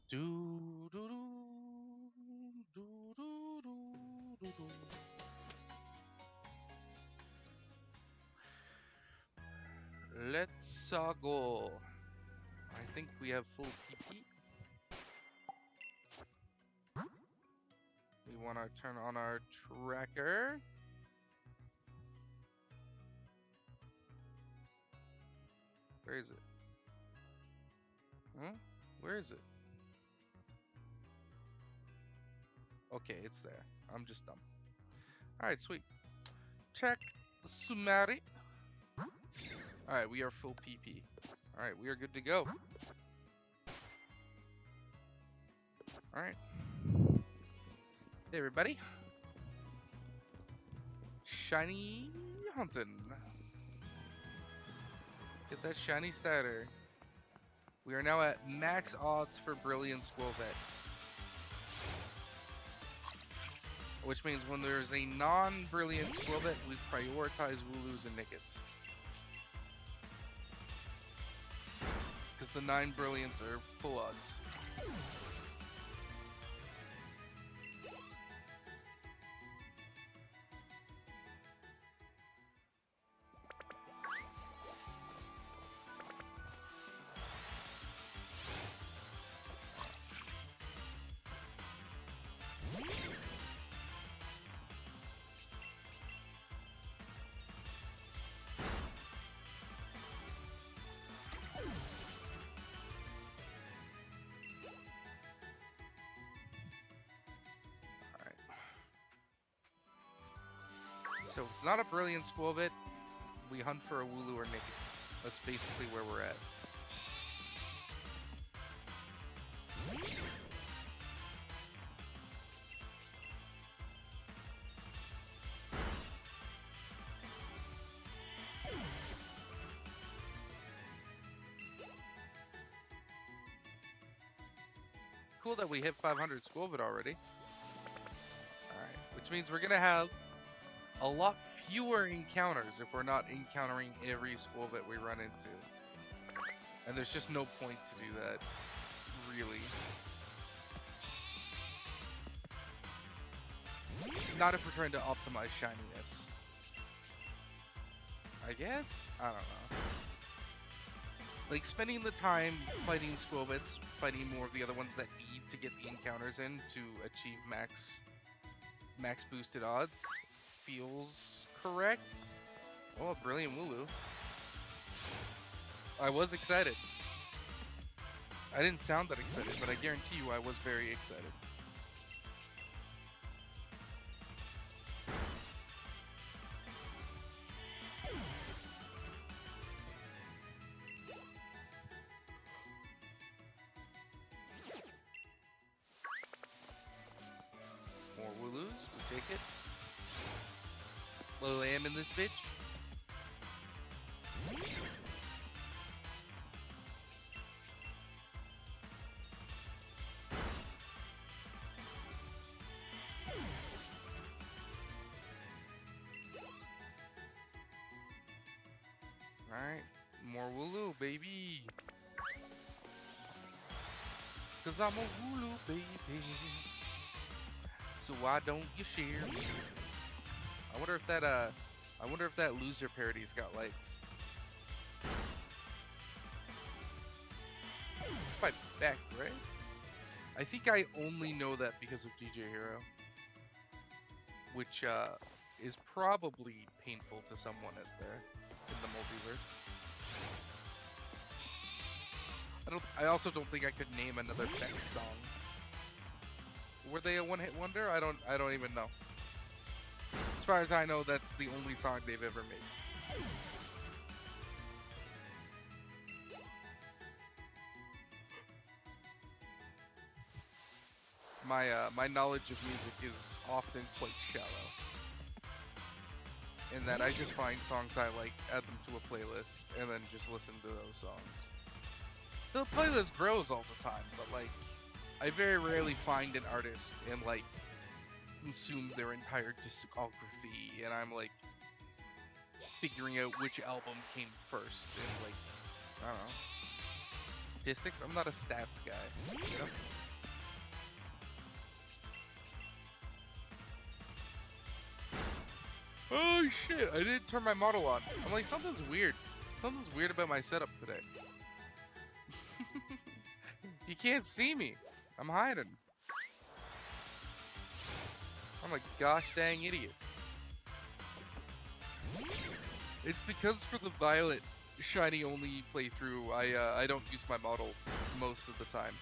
Do do do do do do do do. Let's go. I think we have full PP. We want to turn on our tracker. Where is it? Huh? Where is it? Okay, it's there. I'm just dumb. Alright, sweet. Check. Sumari. Alright, we are full PP. Alright, we are good to go. Alright. Hey, everybody. Shiny hunting. Let's get that shiny starter. We are now at max odds for Brilliant Squilvet. Which means when there's a non-Brilliant Squilvet, we prioritize Wooloos and Nickets. Because the 9 Brilliants are full odds. So if it's not a Brilliant Squilvet, we hunt for a Wooloo or Nicket. That's basically where we're at. Cool that we hit 500 Squilvet already. Alright, which means we're going to have a lot fewer encounters if we're not encountering every Squilvet we run into. And there's just no point to do that, really. Not if we're trying to optimize shininess. I guess? I don't know. Like, spending the time fighting Squilvets, fighting more of the other ones that need to get the encounters in to achieve max boosted odds feels correct. Oh, a Brilliant Wooloo. I was excited. I didn't sound that excited, but I guarantee you I was very excited. More Wooloos, we take it. Little lamb in this bitch. Alright, more Wooloo, baby. Cause I'm a Wooloo, baby. So why don't you share me? I wonder if that loser parody's got likes. Fight back, right? I think I only know that because of DJ Hero, which is probably painful to someone in the multiverse. I also don't think I could name another Beck song. Were they a one-hit wonder? I don't even know. As far as I know, that's the only song they've ever made. My knowledge of music is often quite shallow. In that I just find songs I like, add them to a playlist, and then just listen to those songs. The playlist grows all the time, but like, I very rarely find an artist and like consume their entire discography, and I'm like figuring out which album came first, and like, I don't know, statistics. I'm not a stats guy, you know. Oh shit, I didn't turn my model on. I'm like, something's weird. Something's weird about my setup today. You can't see me. I'm hiding. I'm a gosh dang idiot. It's because for the Violet shiny only playthrough, I don't use my model most of the time.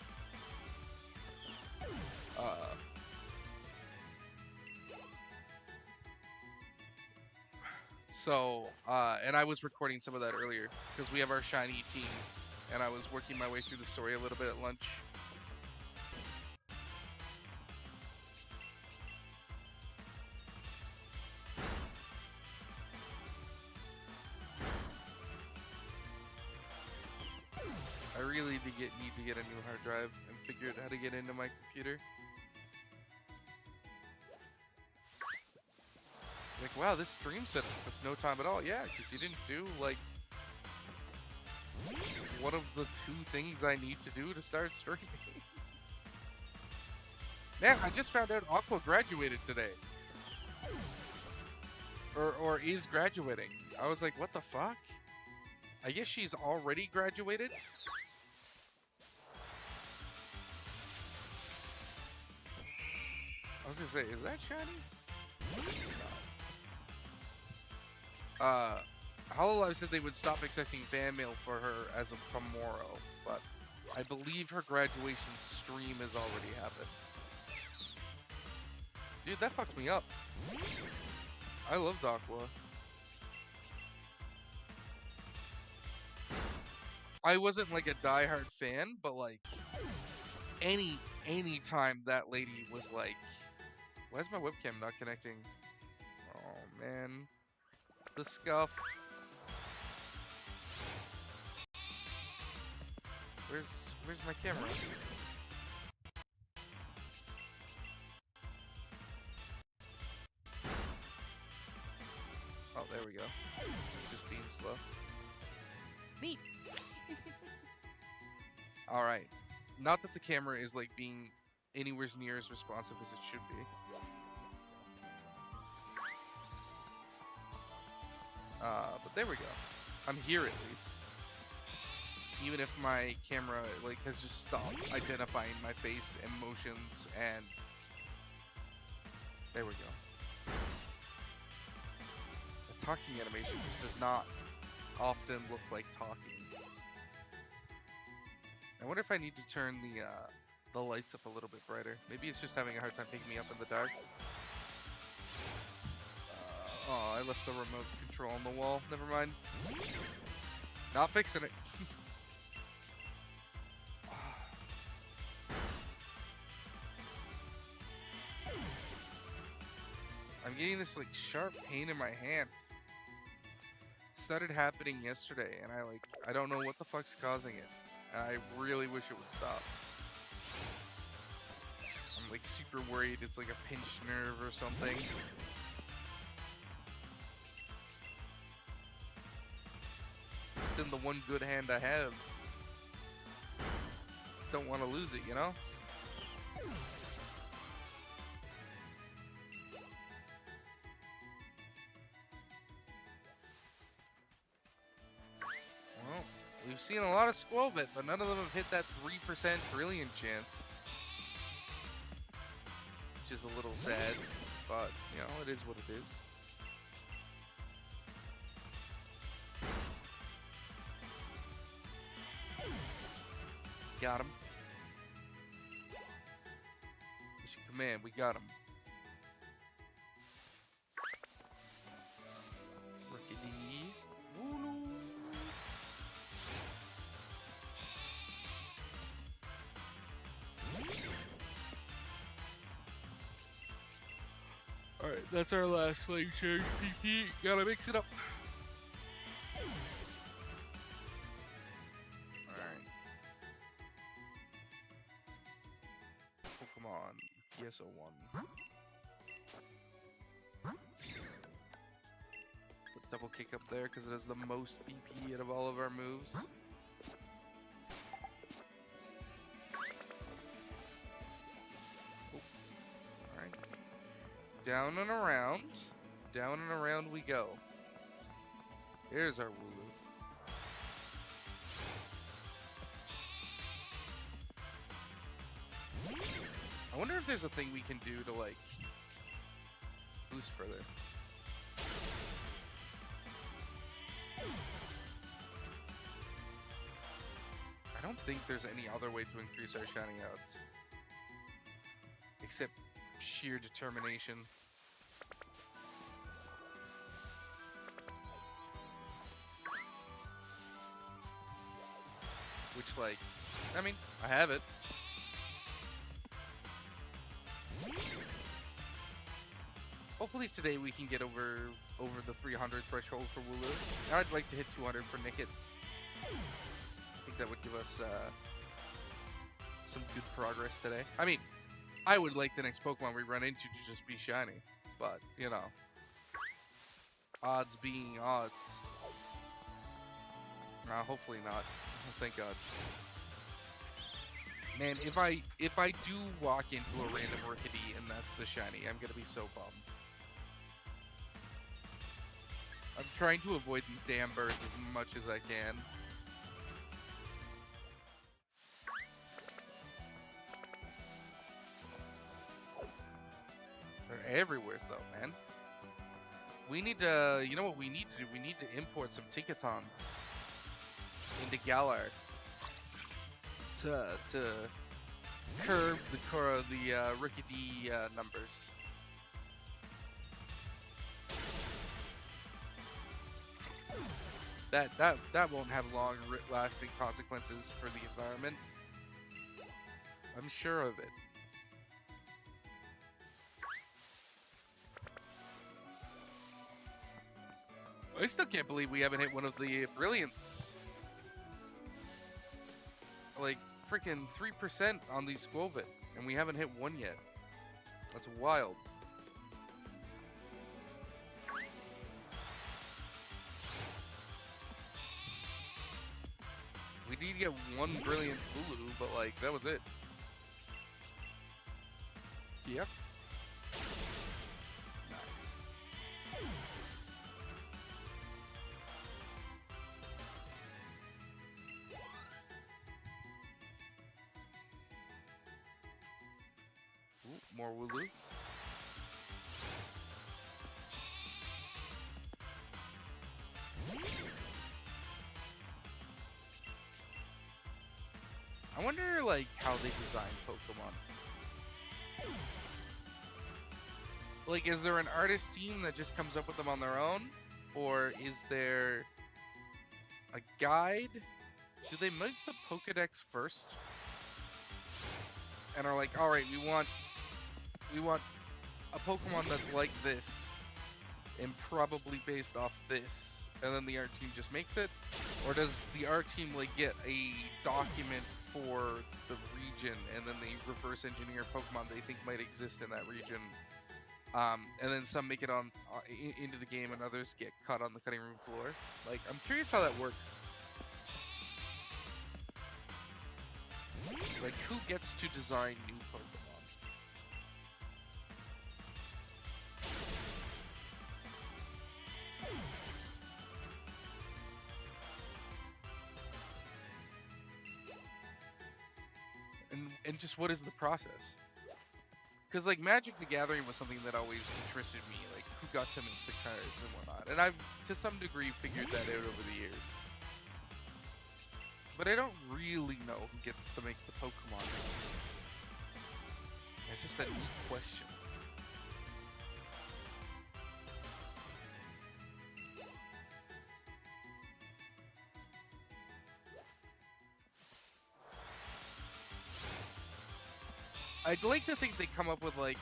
And I was recording some of that earlier because we have our shiny team, and I was working my way through the story a little bit at lunch. I really need to get a new hard drive and figure out how to get into my computer. It's like, wow, this stream setup took no time at all. Yeah, because you didn't do like one of the 2 things I need to do to start streaming. Man, I just found out Aqua graduated today. Or is graduating. I was like, what the fuck? I guess she's already graduated? I was gonna say, is that shiny? Hololive said they would stop accessing fan mail for her as of tomorrow, but I believe her graduation stream has already happened. Dude, that fucked me up. I loved Aqua. I wasn't like a diehard fan, but like any time that lady was like, why is my webcam not connecting? Oh man. The scuff. Where's my camera? Oh, there we go. It's just being slow. Neat. Alright. Not that the camera is like being anywhere near as responsive as it should be. But there we go. I'm here at least. Even if my camera like has just stopped identifying my face and motions, and there we go. The talking animation just does not often look like talking. I wonder if I need to turn the lights up a little bit brighter. Maybe it's just having a hard time picking me up in the dark. Oh, I left the remote control on the wall. Never mind. Not fixing it. I'm getting this like sharp pain in my hand. It started happening yesterday, and I don't know what the fuck's causing it. And I really wish it would stop. I'm like super worried it's like a pinched nerve or something. It's in the one good hand I have. Don't want to lose it, you know? Well, we've seen a lot of Squelbit, but none of them have hit that 3% brilliant chance. Which is a little sad, but, you know, it is what it is. Got him. Mission command, we got him. Rickety. Woo-loo. Alright, that's our last flame charge PP. Gotta mix it up. PSO1. Put double kick up there because it has the most BP out of all of our moves. Oh. Alright. Down and around. Down and around we go. Here's our Wooloo. I wonder if there's a thing we can do to, like, boost further. I don't think there's any other way to increase our shiny odds. Except sheer determination. Which, like, I mean, I have it. Hopefully today we can get over the 300 threshold for Wooloo. And I'd like to hit 200 for Nickets. I think that would give us some good progress today. I mean, I would like the next Pokemon we run into to just be shiny. But, you know, odds being odds. Hopefully not. Thank God. Man, if I do walk into a random Rickety and that's the shiny, I'm gonna be so bummed. I'm trying to avoid these damn birds as much as I can. They're everywhere though, man. We need to, you know what we need to do? We need to import some Ticketons into Galar to curb the Rickety numbers. That won't have long lasting consequences for the environment. I'm sure of it. I still can't believe we haven't hit one of the brilliants. Like freaking 3% on these Squovit, and we haven't hit one yet. That's wild. We did get one brilliant Wooloo, but like that was it. Yep. Nice. Ooh, more Wooloo. I wonder, like, how they design Pokemon. Like, is there an artist team that just comes up with them on their own? Or is there a guide? Do they make the Pokedex first? And are like, alright, we want a Pokemon that's like this, and probably based off this, and then the art team just makes it? Or does the art team, like, get a document for the region, and then they reverse engineer Pokemon they think might exist in that region, and then some make it on into the game, and others get cut on the cutting room floor? Like, I'm curious how that works. Like, who gets to design new Pokemon? And just what is the process? Because like Magic the Gathering was something that always interested me, like who got to make the cards and whatnot. And I've to some degree figured that out over the years. But I don't really know who gets to make the Pokemon. It's just a neat question. I'd like to think they come up with like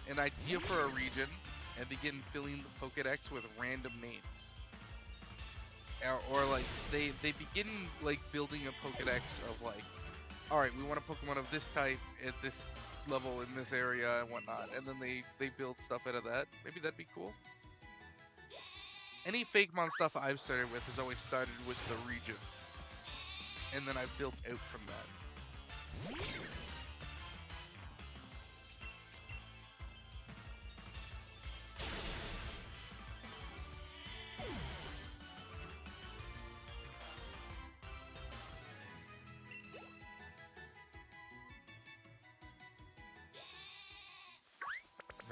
an idea for a region and begin filling the Pokedex with random names. Or like they begin like building a Pokedex of like, alright, we want a Pokemon of this type at this level in this area and whatnot, and then they build stuff out of that. Maybe that'd be cool. Any Fakemon stuff I've started with has always started with the region, and then I've built out from that.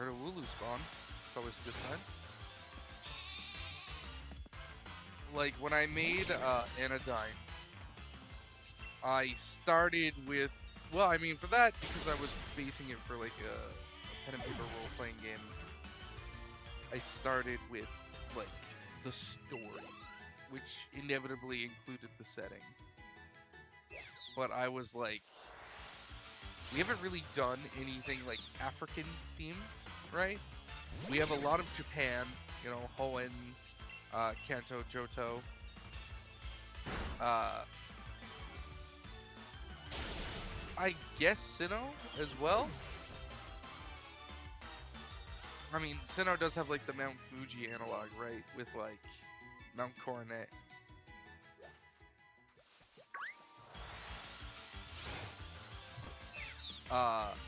Heard a Wooloo spawn. It's always a good sign. Like, when I made Anodyne, I started with... Well, I mean, for that, because I was basing it for, like, a pen and paper role-playing game, I started with, like, the story, which inevitably included the setting. But I was like, we haven't really done anything like African themed, right? We have a lot of Japan, you know, Hoenn, Kanto, Johto. I guess Sinnoh as well. I mean, Sinnoh does have like the Mount Fuji analog, right? With like Mount Coronet.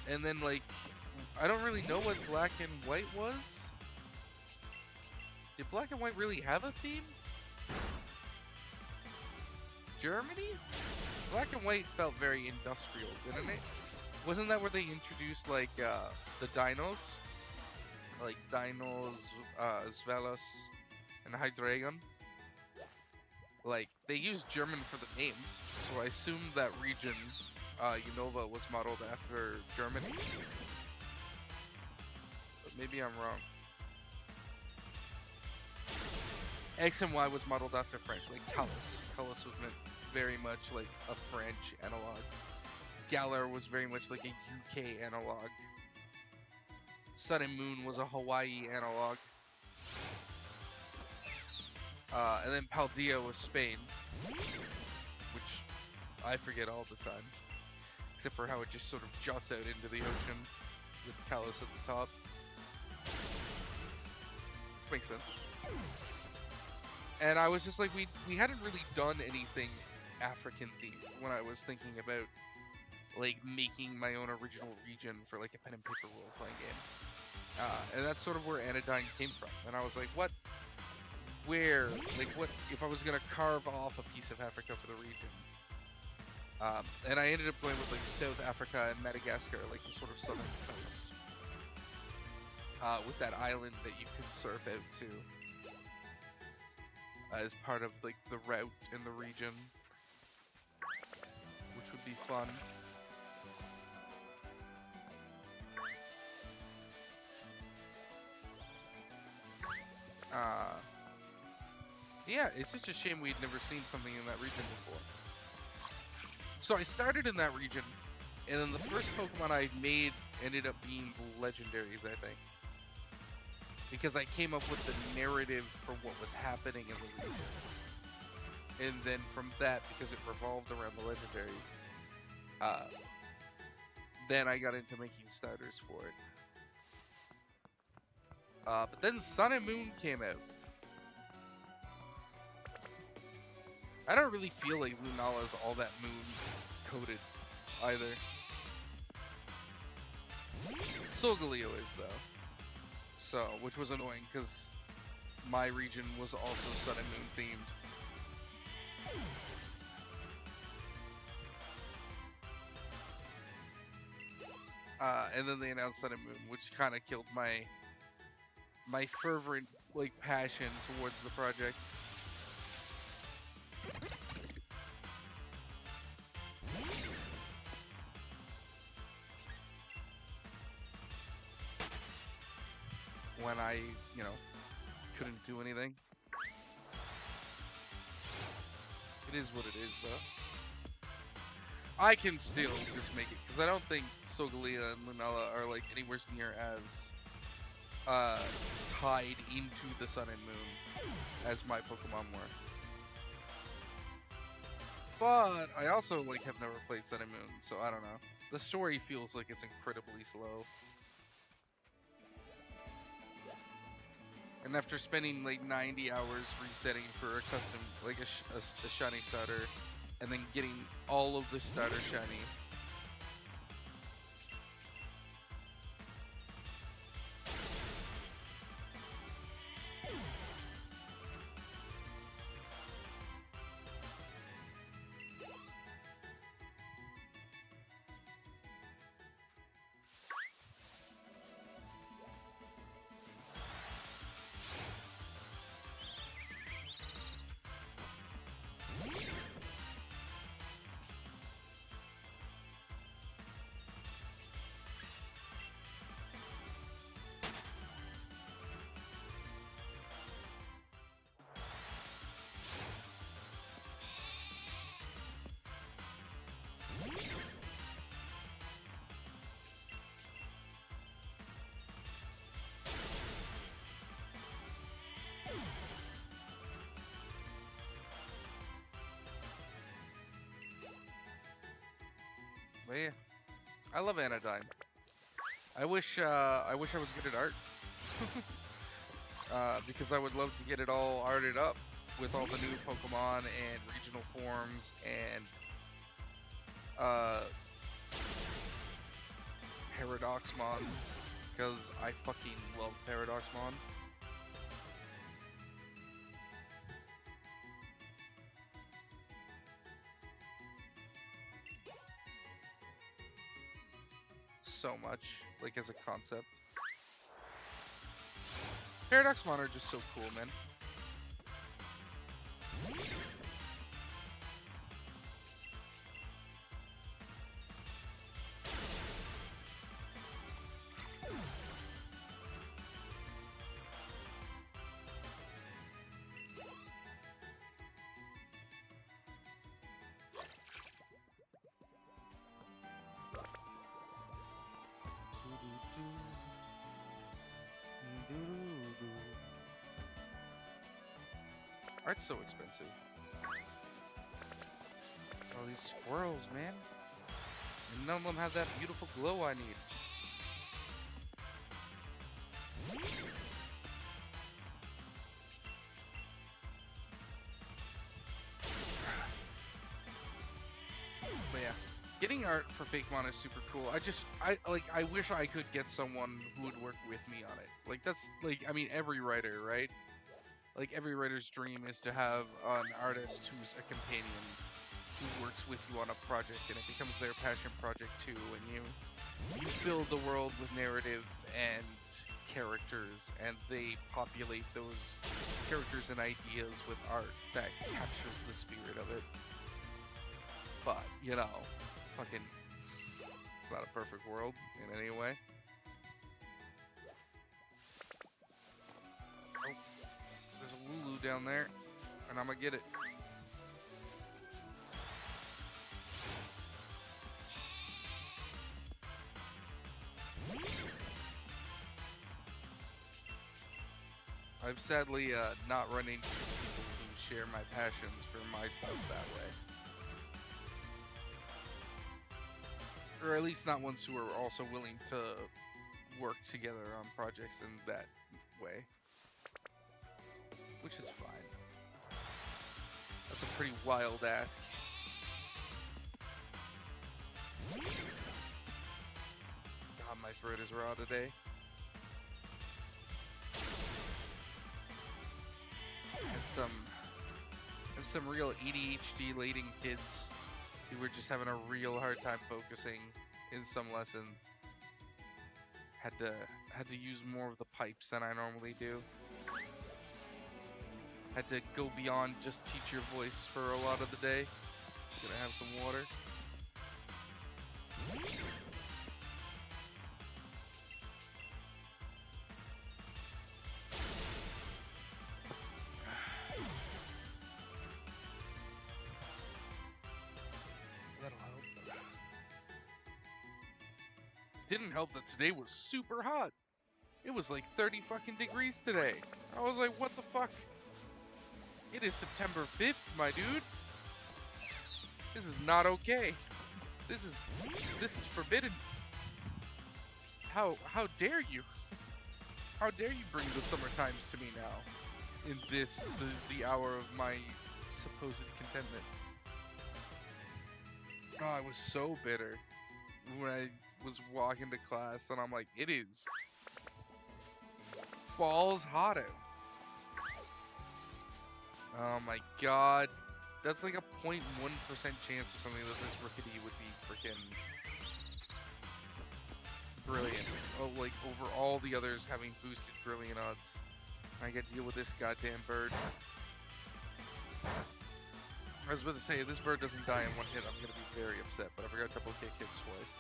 And then like, I don't really know what Black and White was. Did Black and White really have a theme? Germany? Black and White felt very industrial, didn't it? Wasn't that where they introduced like the dinos? Like Dinos, Svelos, and Hydreigon? Like, they used German for the names, so I assumed that region, Unova, was modeled after Germany. But maybe I'm wrong. X and Y was modeled after French, like Calus. Calus was meant very much like a French analog. Galar was very much like a UK analog. Sun and Moon was a Hawaii analog. And then Paldea was Spain, which I forget all the time, except for how it just sort of jots out into the ocean with Calus at the top. Which makes sense. And I was just like, we hadn't really done anything African themed when I was thinking about like making my own original region for like a pen and paper role playing game. And that's sort of where Anodyne came from. And I was like, what if I was gonna carve off a piece of Africa for the region? And I ended up going with like South Africa and Madagascar, like the sort of southern coast, with that island that you could surf out to. As part of like the route in the region, which would be fun. Yeah, it's just a shame we'd never seen something in that region before. So I started in that region, and then the first Pokemon I made ended up being legendaries, I think. Because I came up with the narrative for what was happening in the region. And then from that, because it revolved around the legendaries, then I got into making starters for it. But then Sun and Moon came out. I don't really feel like Lunala is all that moon-coded, either. Solgaleo is, though. So, which was annoying, because my region was also Sun and Moon themed. And then they announced Sun and Moon, which kind of killed my fervent like passion towards the project. When I, couldn't do anything. It is what it is, though. I can still just make it, because I don't think Solgaleo and Lunala are like anywhere near as tied into the Sun and Moon as my Pokemon were. But I also have never played Sun and Moon, so I don't know. The story feels like it's incredibly slow. And after spending 90 hours resetting for a custom, a shiny starter, and then getting all of the starter shiny, But yeah, I love Anodyne. I wish I was good at art. Because I would love to get it all arted up with all the new Pokemon and regional forms and Paradoxmon, because I fucking love Paradoxmon. So much, like as a concept. Paradoxmon are just so cool, man. Art's so expensive. All these squirrels, man. And none of them have that beautiful glow I need. But yeah, getting art for Fakemon is super cool. I wish I could get someone who would work with me on it. Like that's like, I mean, every writer, right? Like every writer's dream is to have an artist who's a companion who works with you on a project, and it becomes their passion project too, and you build the world with narrative and characters, and they populate those characters and ideas with art that captures the spirit of it. But, you know, fucking, it's not a perfect world in any way. Oh, there's a Lulu down there, and I'm gonna get it. I've sadly not run into people who share my passions for my stuff that way. Or at least not ones who are also willing to work together on projects in that way. Which is fine. That's a pretty wild ask. God, my throat is raw today. And some real ADHD laden kids who were just having a real hard time focusing in some lessons. Had to use more of the pipes than I normally do. Had to go beyond just teach your voice for a lot of the day. Gonna have some water. That'll help. Didn't help that today was super hot. It was like 30 fucking degrees today. I was like, what the fuck? It is September 5th, my dude. This is not okay. This is forbidden. How dare you? How dare you bring the summer times to me now? In this, the hour of my supposed contentment. Oh, I was so bitter when I was walking to class, and I'm like, it is balls hot out. Oh my god. That's like a 0.1% chance or something that this Rickety would be freaking brilliant. Oh, like over all the others having boosted brilliant odds. I gotta deal with this goddamn bird. I was about to say, if this bird doesn't die in one hit, I'm gonna be very upset, but I forgot to double kick hits twice.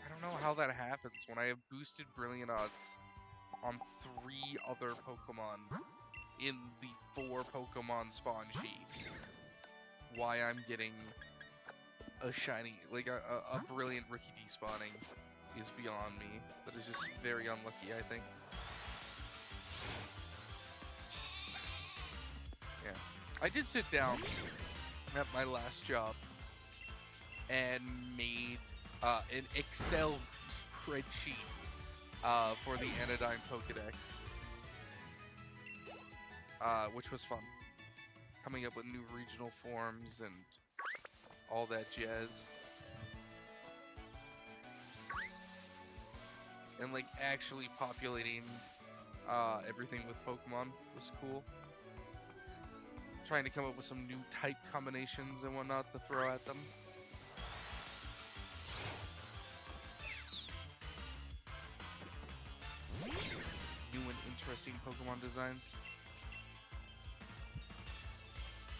I don't know how that happens when I have boosted brilliant odds on 3 other Pokemon in the 4 Pokemon spawn sheet. Why I'm getting a shiny, like a brilliant Rickety spawning is beyond me. That is just very unlucky, I think. Yeah. I did sit down at my last job and made an Excel spreadsheet for the Anodyne Pokedex, which was fun. Coming up with new regional forms and all that jazz. And like actually populating everything with Pokemon was cool. Trying to come up with some new type combinations and whatnot to throw at them. New and interesting Pokemon designs.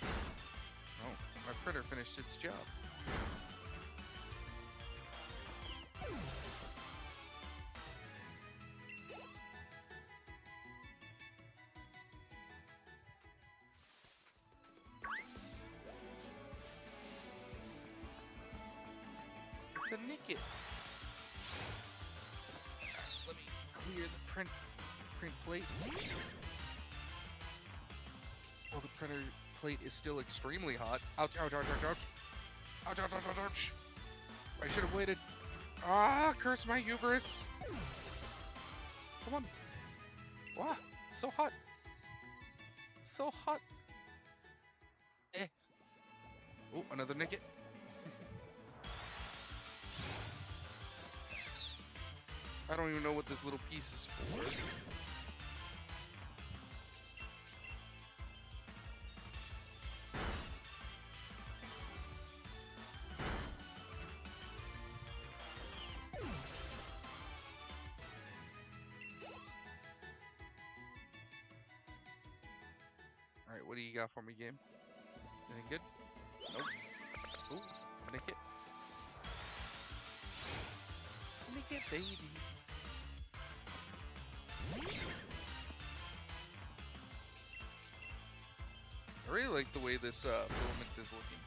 Oh, my printer finished its job. To nick it. Let me clear the print plate. Well, the printer plate is still extremely hot. Ouch, ouch, ouch, ouch, ouch. Ouch, ouch, ouch, ouch, ouch. I should have waited. Ah, curse my hubris. Come on. Wow, so hot. So hot. Eh. Oh, another nick it. I don't even know what this little piece is for. Alright, what do you got for me, game? Anything good? Nope. Ooh, nick it. Nick it, baby. I really like the way this filament is looking.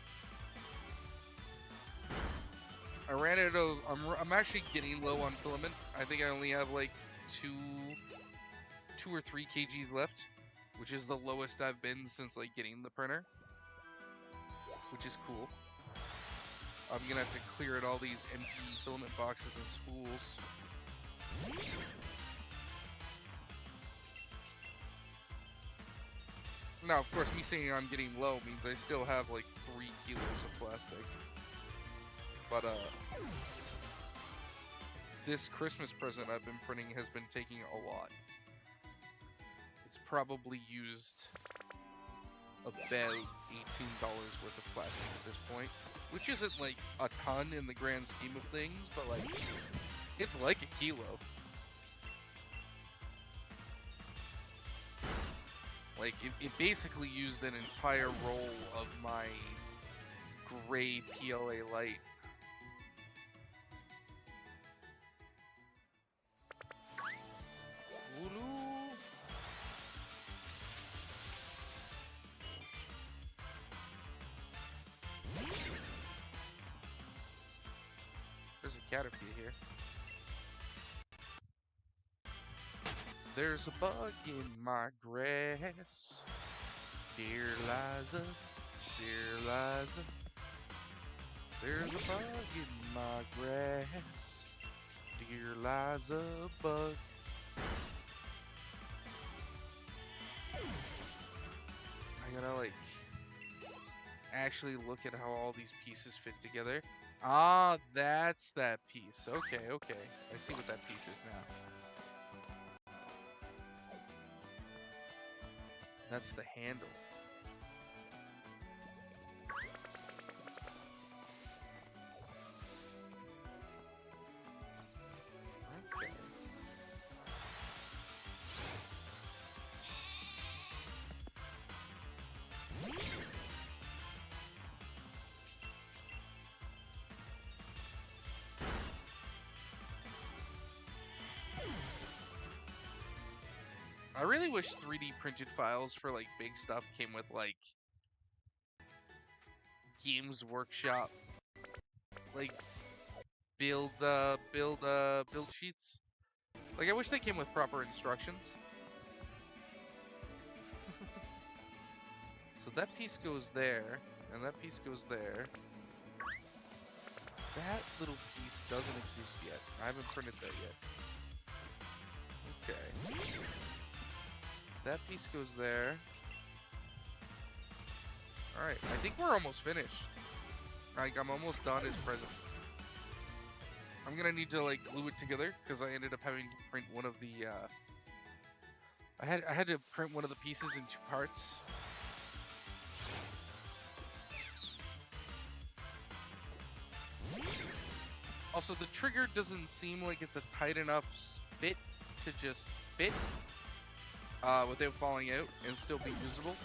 I ran out of. I'm actually getting low on filament. I think I only have like two or 3 kgs left, which is the lowest I've been since like getting the printer, which is cool. I'm gonna have to clear out all these empty filament boxes and spools. Now, of course, me saying I'm getting low means I still have like 3 kilos of plastic. But this Christmas present I've been printing has been taking a lot. It's probably used about $18 worth of plastic at this point, which isn't like a ton in the grand scheme of things, but like it's like a kilo. Like it basically used an entire roll of my gray PLA light. There's a Caterpie here. There's a bug in my grass. Dear Liza, dear Liza. There's a bug in my grass. Dear Liza, bug. I gotta like actually look at how all these pieces fit together. Ah, that's that piece. Okay, okay. I see what that piece is now. That's the handle. Okay. I really wish 3D printed files for like big stuff came with like Games Workshop, like build sheets. Like I wish they came with proper instructions. So that piece goes there, and that piece goes there. That little piece doesn't exist yet. I haven't printed that yet. Okay. That piece goes there. Alright, I think we're almost finished. Like, I'm almost done as present. I'm gonna need to, like, glue it together, because I ended up having to print one of the, I had to print one of the pieces in 2 parts. Also, the trigger doesn't seem like it's a tight enough fit to just fit without falling out and still be usable.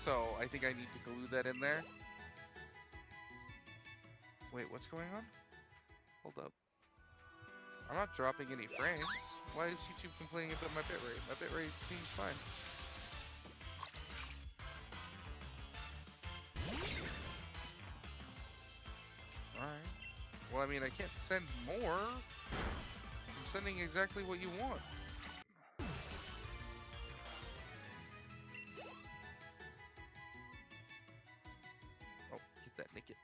So I think I need to glue that in there. Wait, what's going on? Hold up. I'm not dropping any frames. Why is YouTube complaining about my bitrate? My bitrate seems fine. Alright. Well, I mean, I can't send more. I'm sending exactly what you want. Oh, get that naked.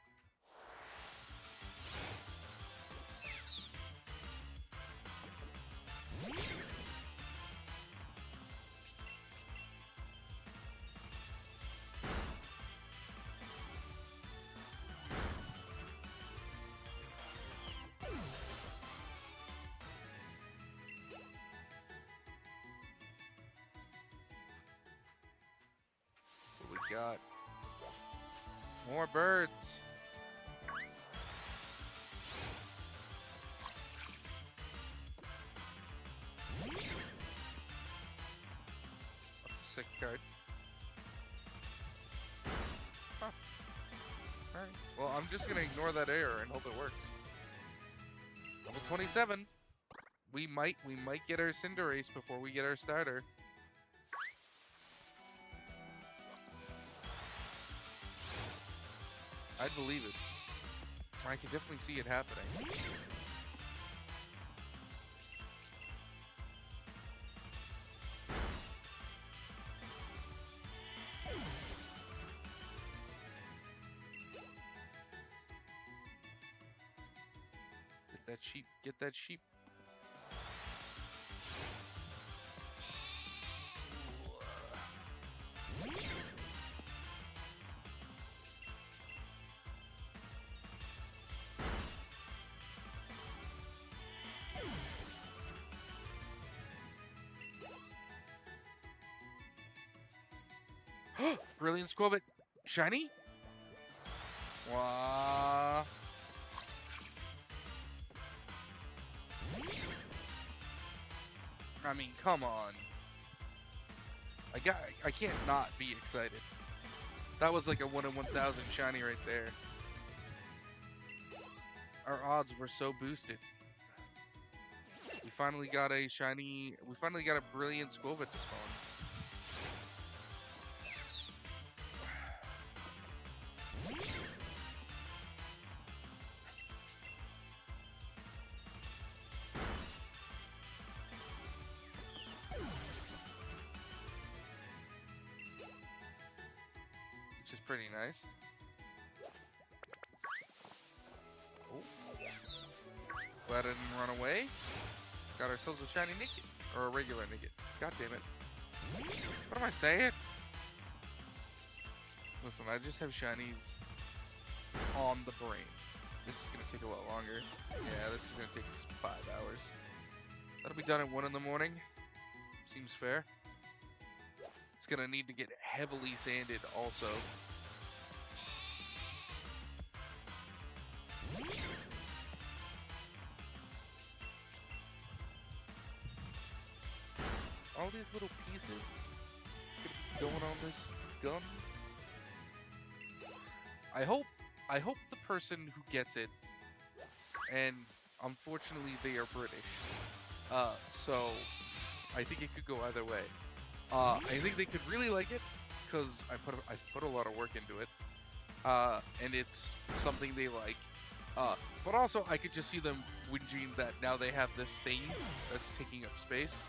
What we got? More birds. That's a sick card. Huh. Alright. Well, I'm just gonna ignore that error and hope it works. Level 27. We might get our Cinderace before we get our starter. I'd believe it. I can definitely see it happening. Get that sheep. Brilliant Squabit. Shiny? Wah. I mean, come on. I can't not be excited. That was like a 1 in 1,000 shiny right there. Our odds were so boosted. We finally got a shiny. We finally got a brilliant Squabit to spawn. Which is pretty nice. Oh. Glad I didn't run away. Got ourselves a shiny Nickit. Or a regular Nickit. God damn it. What am I saying? Listen, I just have shinies on the brain. This is going to take a lot longer. Yeah, this is going to take 5 hours. That'll be done at 1 in the morning. Seems fair. It's going to need to get heavily sanded also. All these little pieces going on this gun. I hope the person who gets it, and unfortunately they are British, so I think it could go either way. I think they could really like it because I put a lot of work into it, and it's something they like. But also I could just see them whinging that now they have this thing that's taking up space,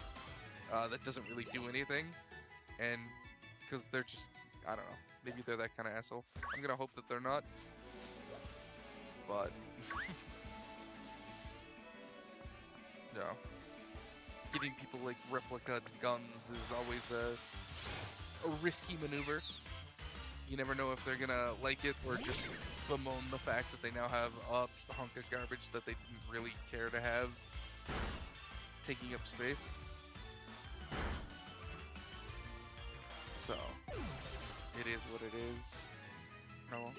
that doesn't really do anything, and because they're just I don't know. Maybe they're that kind of asshole. I'm gonna hope that they're not. But no, giving people like replica guns is always a risky maneuver. You never know if they're gonna like it or just bemoan the fact that they now have a hunk of garbage that they didn't really care to have taking up space. So, it is what it is. Oh well.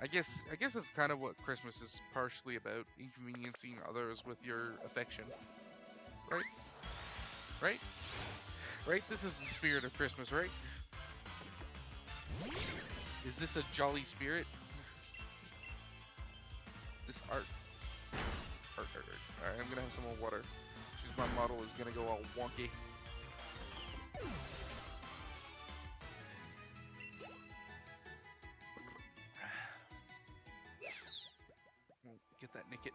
I guess it's kind of what Christmas is partially about, inconveniencing others with your affection. Right? Right? Right? This is the spirit of Christmas, right? Is this a jolly spirit? This art. Art. Alright, I'm gonna have some more water. Because my model is gonna go all wonky. Get that Nicket.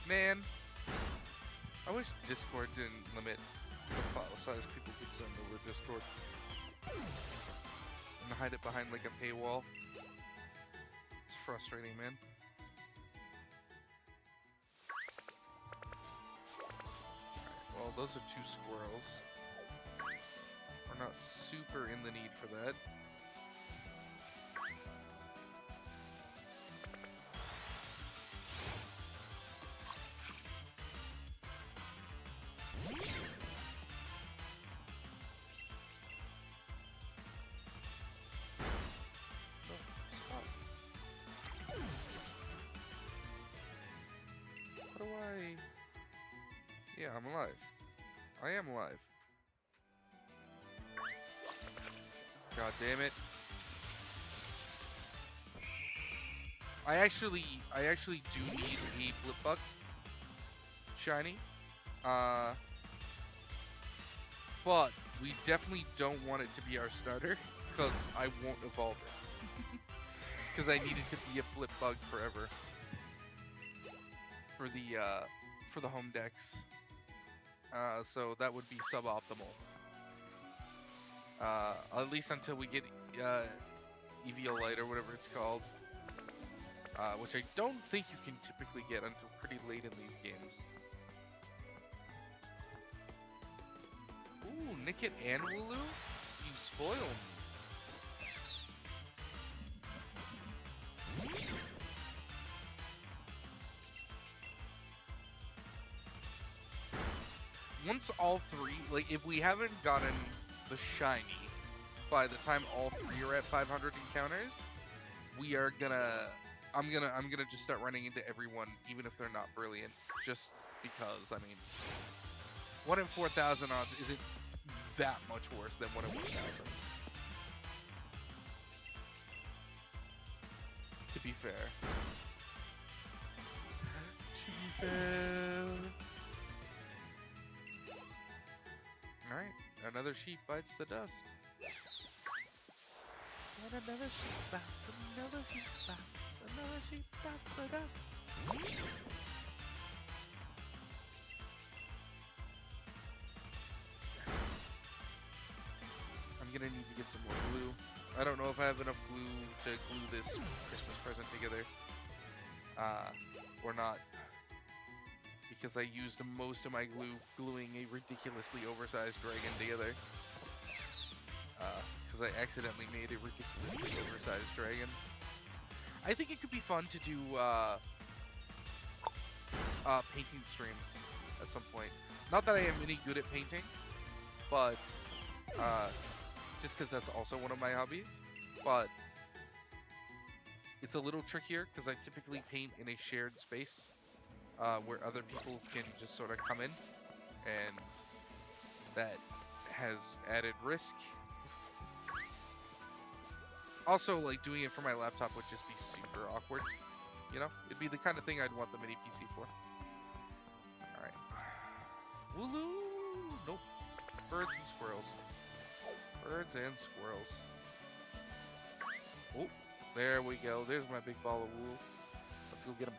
Man, I wish Discord didn't limit the file size people could send over Discord. And hide it behind like a paywall. It's frustrating, man. Alright, well, those are 2 squirrels. We're not super in the need for that. Yeah, I'm alive. I am alive. God damn it. I actually do need a Blip Bug shiny. But we definitely don't want it to be our starter, because I won't evolve it. Because I need it to be a Blip Bug forever. For the home decks. So that would be suboptimal. At least until we get Eviolite or whatever it's called. Which I don't think you can typically get until pretty late in these games. Ooh, Nicket and Wooloo? You spoil me. Once all 3, like if we haven't gotten the shiny by the time all 3 are at 500 encounters, we are gonna I'm gonna just start running into everyone, even if they're not brilliant, just because, I mean, 1 in 4,000 odds isn't that much worse than 1 in 1,000. To be fair. To be fair. Alright, another sheep bites the dust. And another sheep bites, another sheep bites, another sheep bites the dust. I'm gonna need to get some more glue. I don't know if I have enough glue to glue this Christmas present together. Or not. Because I used most of my glue gluing a ridiculously oversized dragon together. Because I accidentally made a ridiculously oversized dragon. I think it could be fun to do painting streams at some point. Not that I am any good at painting, but just because that's also one of my hobbies. But it's a little trickier because I typically paint in a shared space where other people can just sort of come in, and that has added risk. Also, like, doing it from my laptop would just be super awkward. You know, it'd be the kind of thing I'd want the mini PC for. All right. Wooloo! Nope. Birds and squirrels. Birds and squirrels. Oh, there we go. There's my big ball of wool. Let's go get him.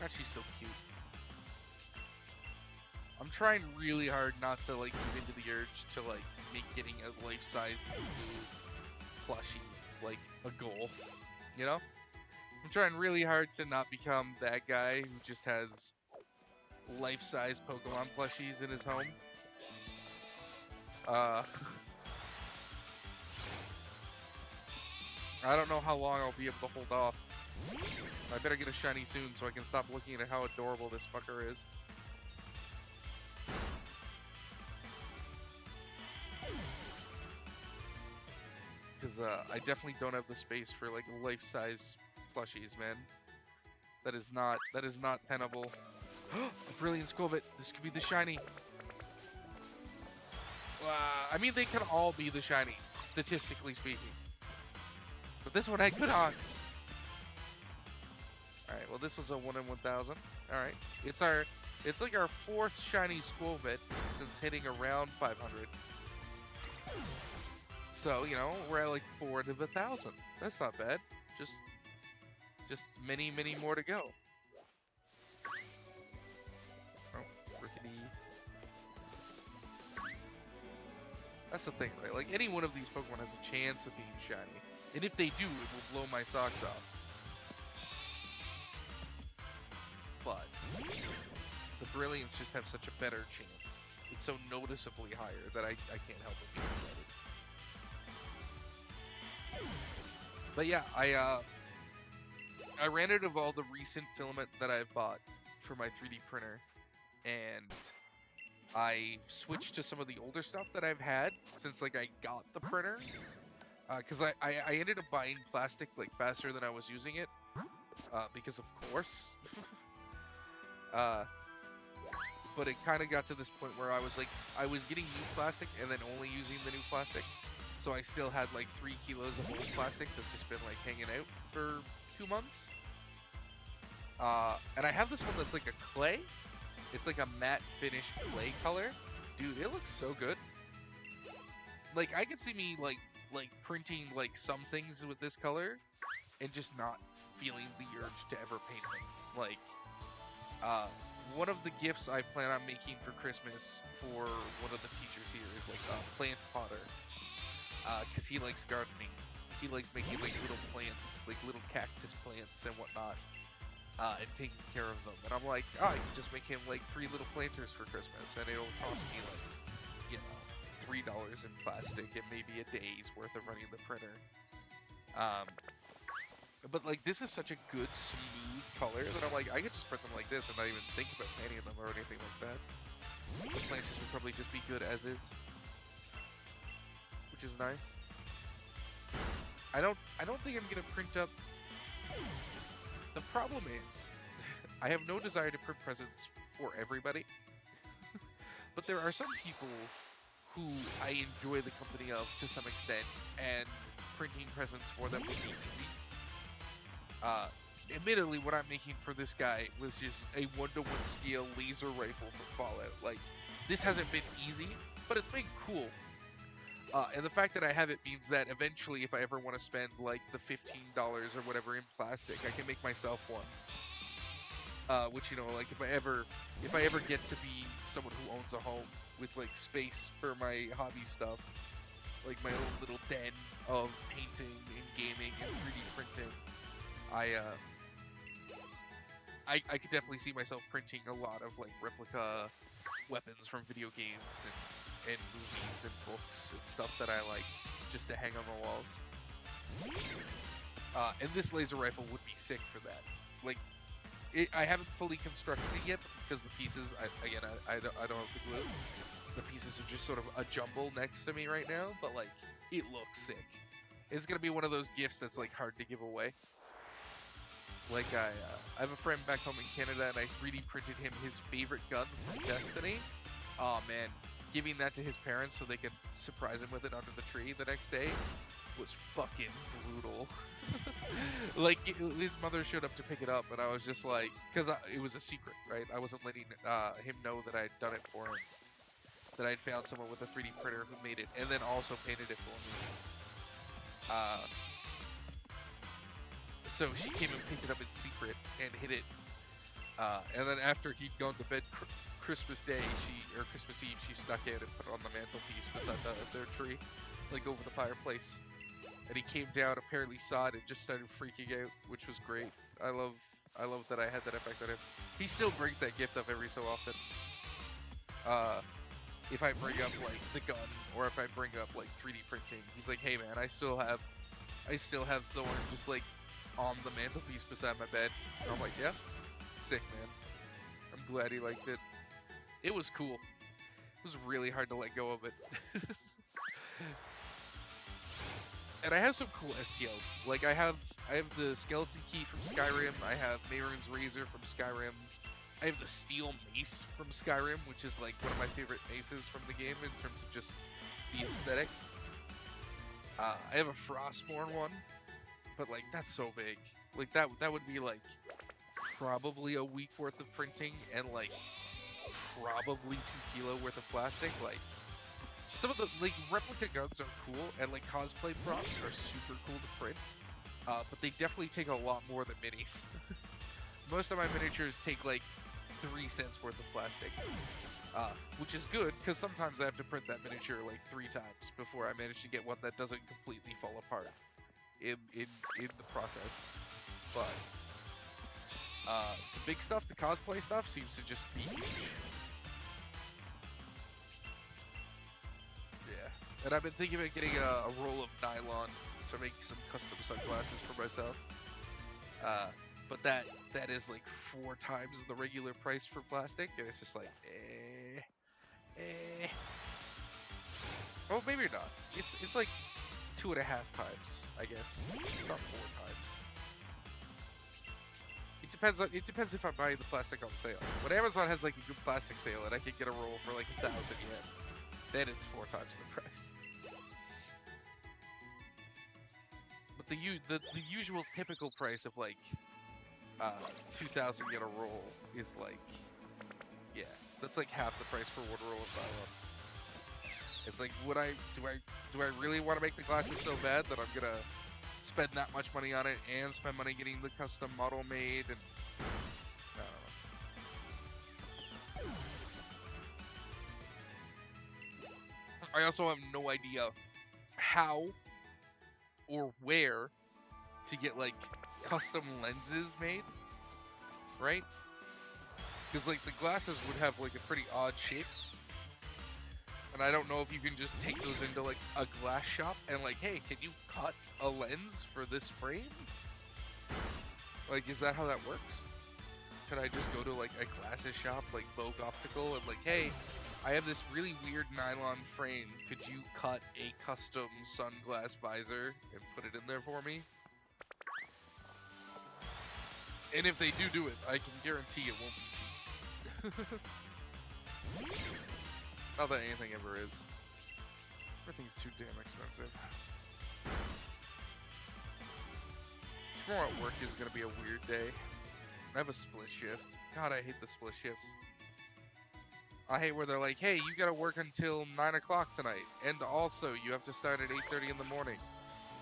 God, she's so cute. I'm trying really hard not to like give into the urge to like make getting a life-size plushie like a goal. You know? I'm trying really hard to not become that guy who just has life-size Pokemon plushies in his home. I don't know how long I'll be able to hold off. I better get a shiny soon so I can stop looking at how adorable this fucker is. Because I definitely don't have the space for like life-size plushies, man. That is not tenable. A brilliant Squilbit. This could be the shiny. I mean, they can all be the shiny, statistically speaking. But this one had good odds. Alright, well this was a 1 in 1,000. Alright. It's like our 4th shiny Squilbit since hitting around 500. So, you know, we're at like 4 to the 1,000. That's not bad. Just many, many more to go. Oh, rickety. That's the thing, right? Like, any one of these Pokemon has a chance of being shiny. And if they do, it will blow my socks off. But the Brilliants just have such a better chance. It's so noticeably higher that I can't help but be excited. But yeah, I ran out of all the recent filament that I've bought for my 3D printer, and I switched to some of the older stuff that I've had since like I got the printer. Because I ended up buying plastic like faster than I was using it, because of course. But it kind of got to this point where I was getting new plastic and then only using the new plastic. So I still had like 3 kilos of old plastic that's just been like hanging out for 2 months. And I have this one that's like a clay. It's like a matte finish clay color. Dude, it looks so good. Like, I could see me like printing like some things with this color and just not feeling the urge to ever paint them. Like, one of the gifts I plan on making for Christmas for one of the teachers here is like a plant potter. Because he likes gardening. He likes making like little plants, like little cactus plants and whatnot, and taking care of them. And I'm like, oh, I can just make him like 3 little planters for Christmas, and it'll cost me like, you know, $3 in plastic and maybe a day's worth of running the printer. But like, this is such a good, smooth color that I'm like, I could just print them like this and not even think about painting them or anything like that. The planters would probably just be good as is, which is nice. I don't think I'm gonna print up. The problem is, I have no desire to print presents for everybody. But there are some people who I enjoy the company of to some extent, and printing presents for them would be easy. Admittedly, what I'm making for this guy was just a 1-to-1 scale laser rifle from Fallout. Like, this hasn't been easy, but it's been cool. And the fact that I have it means that eventually, if I ever want to spend like the $15 or whatever in plastic, I can make myself one. Which, you know, like if I ever get to be someone who owns a home with like space for my hobby stuff, like my own little den of painting and gaming and 3D printing, I could definitely see myself printing a lot of like replica weapons from video games and movies and books and stuff that I like, just to hang on the walls. And this laser rifle would be sick for that. Like, I haven't fully constructed it yet because the pieces, I don't have the glue. the pieces are just sort of a jumble next to me right now, but like it looks sick. It's gonna be one of those gifts that's like hard to give away. Like I have a friend back home in Canada, and I 3D printed him his favorite gun from Destiny. Oh man, giving that to his parents so they could surprise him with it under the tree the next day was fucking brutal. Like his mother showed up to pick it up, and I was just like, because it was a secret, right? I wasn't letting him know that I had done it for him. That I'd found someone with a 3D printer who made it, and then also painted it for me. So she came and picked it up in secret and hid it. And then after he'd gone to bed Christmas Day, or Christmas Eve, she snuck it and put it on the mantelpiece beside their tree, like over the fireplace. And he came down, apparently saw it, and just started freaking out, which was great. I love that I had that effect on him. He still brings that gift up every so often. If I bring up like the gun, or if I bring up like 3D printing, he's like, "Hey man, I still have Thorn just like on the mantelpiece beside my bed." And I'm like, "Yeah, sick man. I'm glad he liked it. It was cool. It was really hard to let go of it." And I have some cool STLs. Like I have the skeleton key from Skyrim. I have Mehrunes Razor from Skyrim. I have the steel mace from Skyrim, which is like one of my favorite maces from the game in terms of just the aesthetic. I have a Frostborn one, but like that's so big. Like that would be like probably a week worth of printing and like probably 2 kilo worth of plastic. Like some of the like replica guns are cool, and like cosplay props are super cool to print, but they definitely take a lot more than minis. Most of my miniatures take like 3 cents worth of plastic, which is good because sometimes I have to print that miniature like 3 times before I manage to get one that doesn't completely fall apart in the process. But the big stuff, the cosplay stuff, seems to just be huge. Yeah, and I've been thinking about getting a roll of nylon to make some custom sunglasses for myself. But that is like 4 times the regular price for plastic, and it's just like, Oh, maybe not. It's like 2.5 times, I guess. It's not 4 times. It depends if I'm buying the plastic on sale. When Amazon has like a good plastic sale and I can get a roll for like 1,000 yen, then it's 4 times the price. But the usual typical price of like 2,000 yen a roll is like, yeah, that's like half the price for one roll of nylon. It's like, do I really want to make the glasses so bad that I'm gonna spend that much money on it and spend money getting the custom model made? And I don't know. I also have no idea how or where to get like custom lenses made, right? Because like the glasses would have like a pretty odd shape, and I don't know if you can just take those into like a glass shop and like, hey, can you cut a lens for this frame? Like, is that how that works? Could I just go to like a glasses shop like Vogue Optical and like, hey, I have this really weird nylon frame, could you cut a custom sunglass visor and put it in there for me? And if they do it, I can guarantee it won't be cheap. Not that anything ever is. Everything's too damn expensive. Tomorrow at work is gonna be a weird day. I have a split shift. God, I hate the split shifts. I hate where they're like, hey, you gotta work until 9 o'clock tonight, and also you have to start at 8:30 in the morning.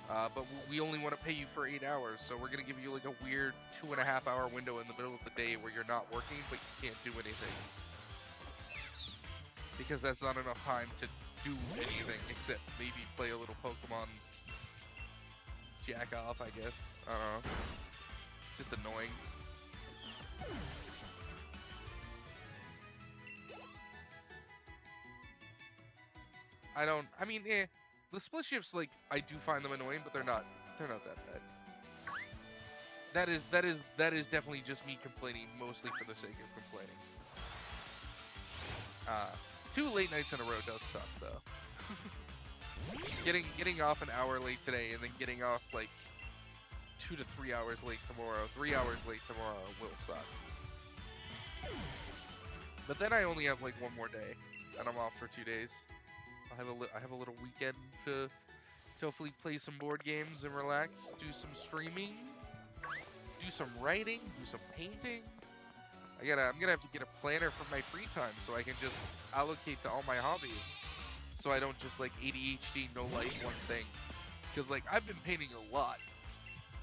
But we only want to pay you for 8 hours, so we're gonna give you like a weird 2.5-hour window in the middle of the day where you're not working, but you can't do anything. Because that's not enough time to do anything except maybe play a little Pokemon. Jack off, I guess. I don't know. Just annoying. The split shifts, like, I do find them annoying, but they're not that bad. That is definitely just me complaining, mostly for the sake of complaining. 2 late nights in a row does suck though. Getting off an hour late today and then getting off like 2 to 3 hours late tomorrow, 3 hours late tomorrow will suck. But then I only have like 1 more day, and I'm off for 2 days. I have a little weekend to hopefully play some board games and relax, do some streaming, do some writing, do some painting. I'm gonna have to get a planner for my free time so I can just allocate to all my hobbies. So I don't just like ADHD, no life, one thing. Because like I've been painting a lot,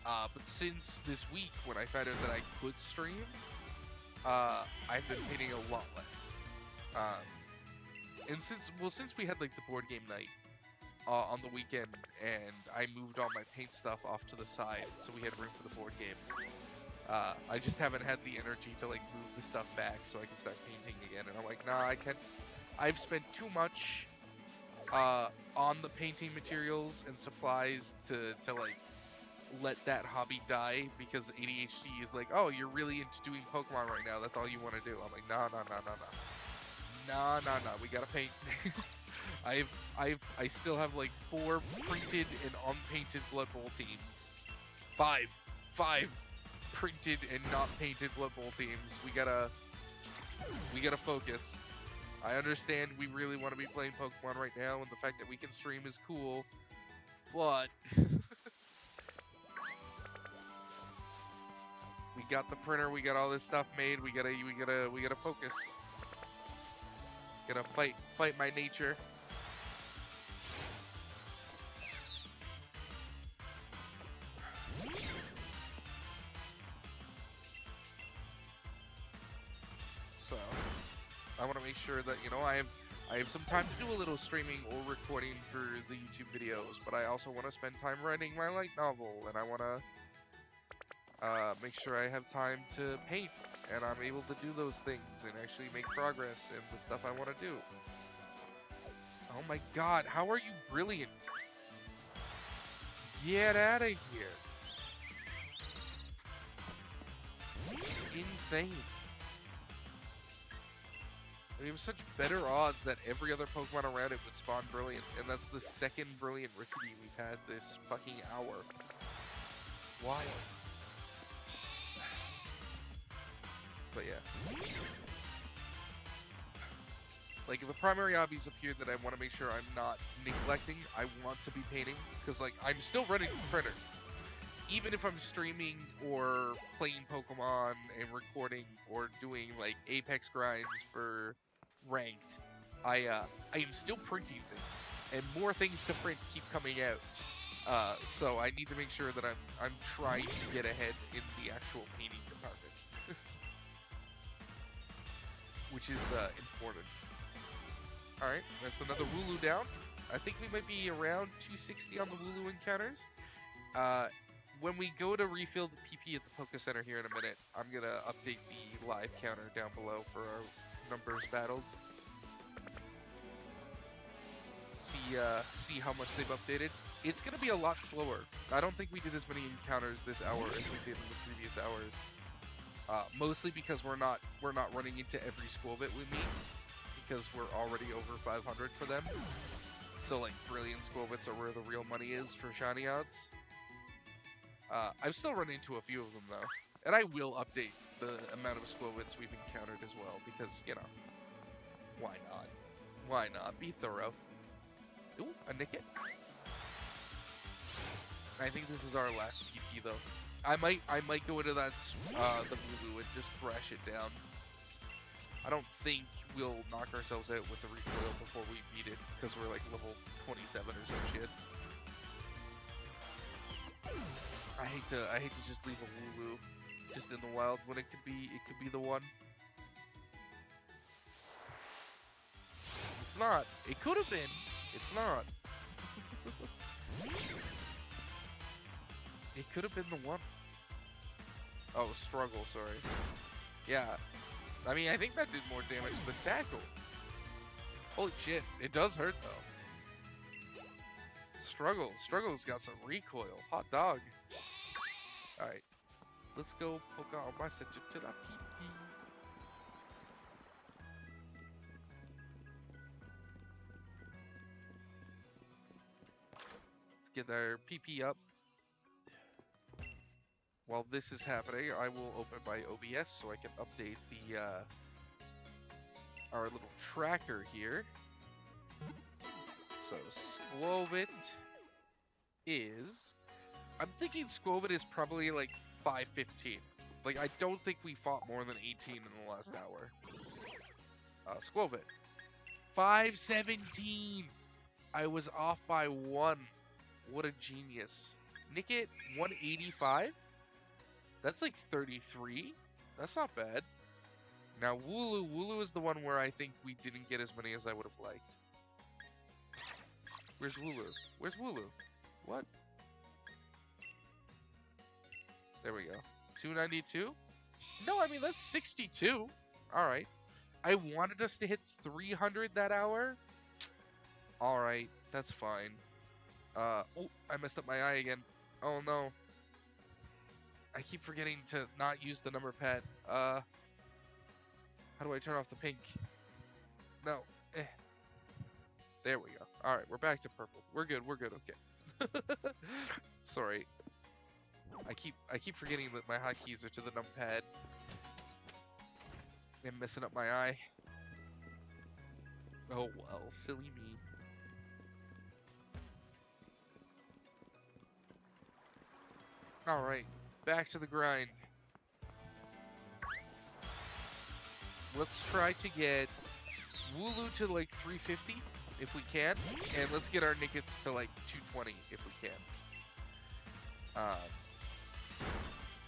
but since this week when I found out that I could stream, I've been painting a lot less. And since we had like the board game night on the weekend, and I moved all my paint stuff off to the side so we had room for the board game. I just haven't had the energy to like move the stuff back so I can start painting again. And I'm like, nah, I can't. I've spent too much on the painting materials and supplies to like let that hobby die because ADHD is like, oh, you're really into doing Pokemon right now. That's all you want to do. I'm like, no. We gotta paint. I still have like 4 printed and unpainted Blood Bowl teams. 5 printed and not painted Blood Bowl teams. We gotta focus. I understand we really want to be playing Pokemon right now, and the fact that we can stream is cool, but we got the printer, we got all this stuff made. We gotta focus. Gotta fight my nature. So I want to make sure that, you know, I have some time to do a little streaming or recording for the YouTube videos, but I also want to spend time writing my light novel, and I want to make sure I have time to paint, and I'm able to do those things and actually make progress in the stuff I want to do. Oh my god, how are you brilliant? Get out of here. It's insane. We have such better odds that every other Pokemon around it would spawn Brilliant, and that's the second Brilliant Rickety we've had this fucking hour. Wild. But yeah. Like, if the primary hobbies appear that I want to make sure I'm not neglecting, I want to be painting, because, like, I'm still running the printer. Even if I'm streaming or playing Pokemon and recording or doing, like, Apex grinds for ranked, I am still printing things, and more things to print keep coming out. So I need to make sure that I'm trying to get ahead in the actual painting department, which is important. All right, that's another Wooloo down. I think we might be around 260 on the Wooloo encounters. When we go to refill the PP at the Poké Center here in a minute, I'm gonna update the live counter down below for our numbers battled. See how much they've updated. It's gonna be a lot slower. I don't think we did as many encounters this hour as we did in the previous hours. Mostly because we're not running into every Squirtle we meet, because we're already over 500 for them. So like brilliant Squirtle are where the real money is for shiny odds. I've still run into a few of them though, and I will update the amount of Squirtle we've encountered as well, because, you know, why not? Why not? Be thorough. Ooh, a Nickit. I think this is our last PP though. I might go into that the Wooloo and just thrash it down. I don't think we'll knock ourselves out with the recoil before we beat it, because we're like level 27 or some shit. I hate to just leave a Wooloo just in the wild when it could be the one. It's not. It could have been. It's not. It could have been the one. Oh, struggle, sorry. Yeah. I mean, I think that did more damage than tackle. Holy shit, it does hurt though. Struggle's got some recoil. Hot dog. Alright. Let's go poke out my center to the PP. get our PP up. While this is happening, I will open my OBS so I can update the our little tracker here. So Skwovet is, I'm thinking Skwovet is probably like 515. Like, I don't think we fought more than 18 in the last hour. Skwovet, 517. I was off by 1. What a genius. Nickit, 185. That's like 33. That's not bad. Now Wooloo is the one where I think we didn't get as many as I would have liked. Where's Wooloo? Where's Wooloo? What? There we go. 292? No, I mean, that's 62. Alright. I wanted us to hit 300 that hour. Alright, that's fine. Oh, I messed up my eye again. Oh no. I keep forgetting to not use the number pad. How do I turn off the pink? No. There we go. Alright, we're back to purple. We're good, okay. Sorry. I keep forgetting that my hotkeys are to the numpad. And messing up my eye. Oh well, silly me. Alright, back to the grind. Let's try to get Wooloo to like 350 if we can, and let's get our Nickets to like 220 if we can. I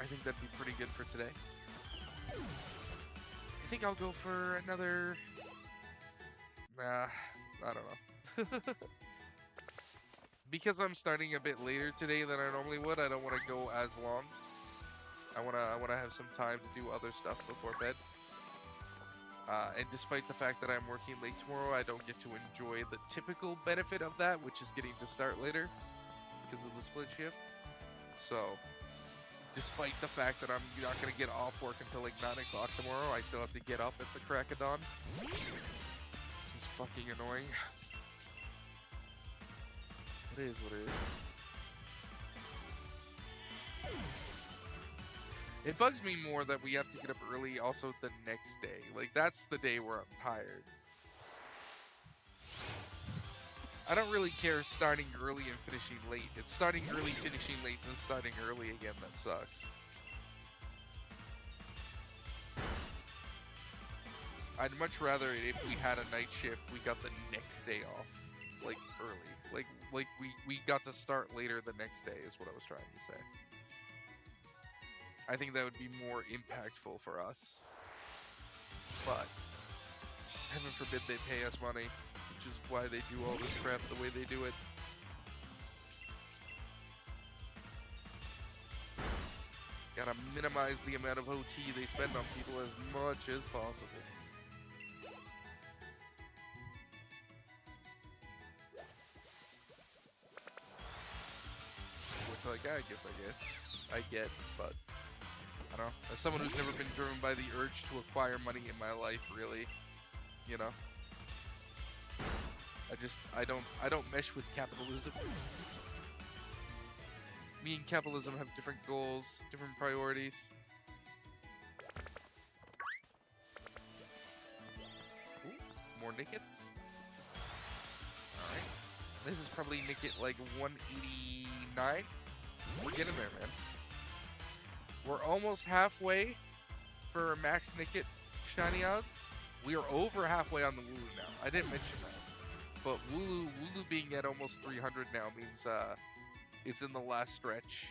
think that'd be pretty good for today. I think I'll go for another... Nah, I don't know. Because I'm starting a bit later today than I normally would, I don't want to go as long. I wanna have some time to do other stuff before bed. And despite the fact that I'm working late tomorrow, I don't get to enjoy the typical benefit of that, which is getting to start later because of the split shift. So, despite the fact that I'm not going to get off work until like 9 o'clock tomorrow, I still have to get up at the crack of dawn. Which is fucking annoying. It is what it is. It bugs me more that we have to get up early also the next day. Like, that's the day where I'm tired. I don't really care starting early and finishing late. It's starting early, finishing late, then starting early again that sucks. I'd much rather if we had a night shift, we got the next day off. Like, early. Like we got to start later the next day is what I was trying to say. I think that would be more impactful for us. But, heaven forbid they pay us money, which is why they do all this crap the way they do it. Gotta minimize the amount of OT they spend on people as much as possible. Which, like, I guess, I get, but I don't know. As someone who's never been driven by the urge to acquire money in my life, really, you know, I don't mesh with capitalism. Me and capitalism have different goals, different priorities. Ooh, more Nickets. Alright. This is probably Nicket like 189. We're getting there, man. We're almost halfway for max Nicket shiny odds. We are over halfway on the Wooloo now. I didn't mention that. But Wooloo being at almost 300 now means it's in the last stretch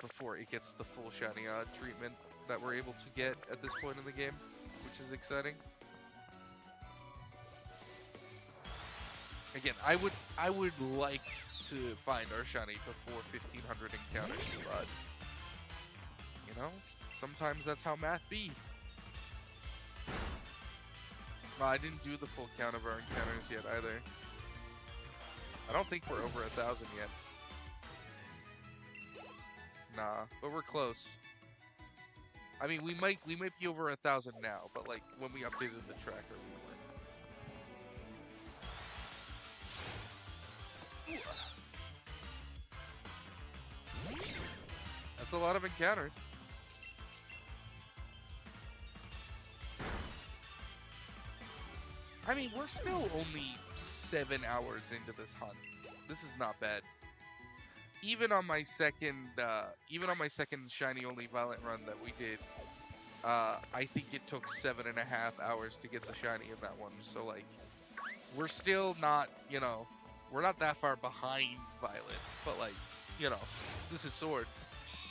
before it gets the full shiny odd treatment that we're able to get at this point in the game, which is exciting. Again, I would like to find our shiny before 1500 encounters, but you know, sometimes that's how math be. Well, I didn't do the full count of our encounters yet either. I don't think we're over 1,000 yet. Nah, but we're close. I mean, we might be over 1,000 now, but like when we updated the tracker, we were. That's a lot of encounters. I mean, we're still only 7 hours into this hunt. This is not bad. Even on my second shiny only Violet run that we did, I think it took 7.5 hours to get the shiny in that one. So like, we're still not, we're not that far behind Violet. But like, this is Sword.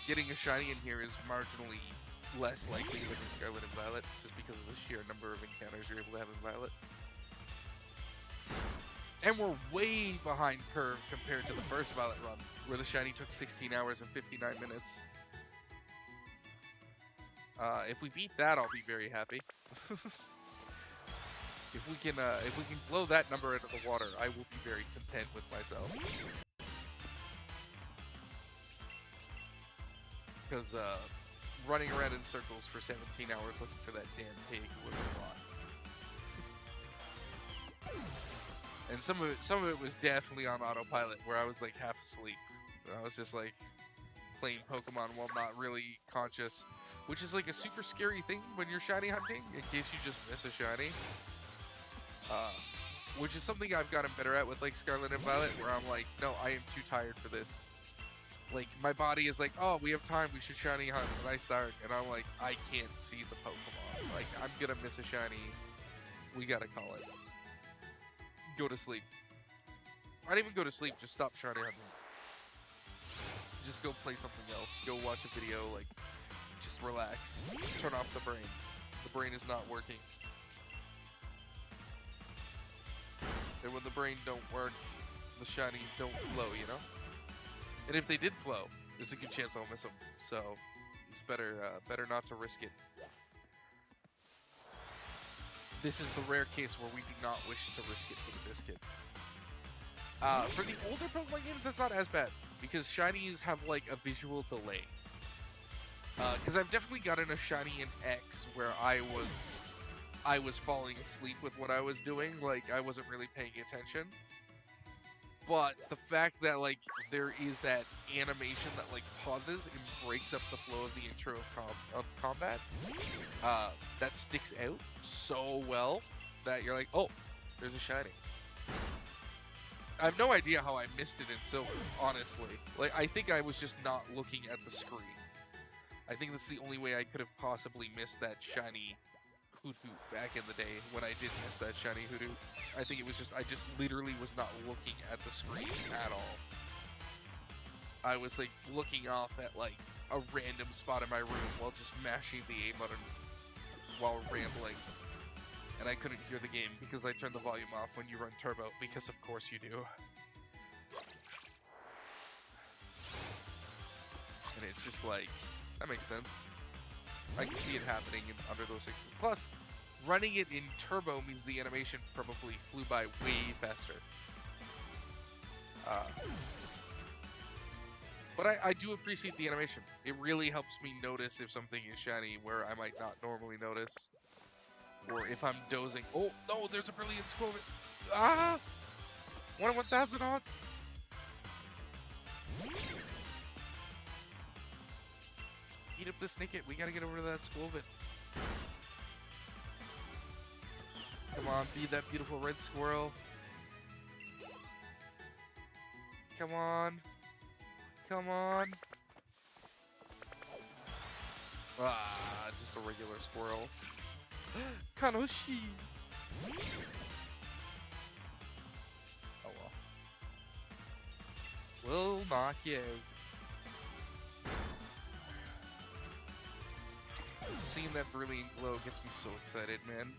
Getting a shiny in here is marginally less likely than in Scarlet and Violet, just because of the sheer number of encounters you're able to have in Violet. And we're way behind curve compared to the first Violet run, where the shiny took 16 hours and 59 minutes. If we beat that, I'll be very happy. If we can blow that number into the water, I will be very content with myself. Because running around in circles for 17 hours looking for that damn pig was a lot. And some of it was definitely on autopilot, where I was like half asleep. I was just like playing Pokemon while not really conscious, which is like a super scary thing when you're shiny hunting, in case you just miss a shiny. Which is something I've gotten better at with like Scarlet and Violet, where I'm like, no, I am too tired for this. Like, my body is like, oh, we have time, we should shiny hunt, and I start, and I'm like, I can't see the Pokemon. Like, I'm gonna miss a shiny. We gotta call it. Go to sleep. Not even go to sleep, just stop shiny hunting. Just go play something else. Go watch a video, like, just relax. Turn off the brain. The brain is not working. And when the brain don't work, the shinies don't flow, And if they did flow, there's a good chance I'll miss them. So it's better not to risk it. This is the rare case where we do not wish to risk it for the biscuit. For the older Pokemon games, that's not as bad, because shinies have like a visual delay. Because I've definitely gotten a shiny in X where I was falling asleep with what I was doing, like I wasn't really paying attention. But the fact that like there is that animation that like pauses and breaks up the flow of the intro of combat, that sticks out so well that you're like, oh, there's a shiny. I have no idea how I missed it in Silver, honestly. Like, I think I was just not looking at the screen. I think that's the only way I could have possibly missed that shiny Hoothoot back in the day when I did miss that shiny Hoothoot. I think it was just, I just literally was not looking at the screen at all. I was like looking off at like a random spot in my room while just mashing the A button while rambling. And I couldn't hear the game because I turned the volume off when you run turbo, because of course you do. And it's just like, that makes sense. I can see it happening under those 6. Plus, running it in turbo means the animation probably flew by way faster. But I do appreciate the animation. It really helps me notice if something is shiny where I might not normally notice. Or if I'm dozing. Oh, no, there's a brilliant squirrel. Ah! 1 in 1,000 odds. Eat up this Nickit. We gotta get over to that Squilvet. Come on, feed that beautiful red squirrel. Come on. Come on. Ah, just a regular squirrel. Kanoshi! Oh well. We'll knock you out. Seeing that brilliant glow gets me so excited, man.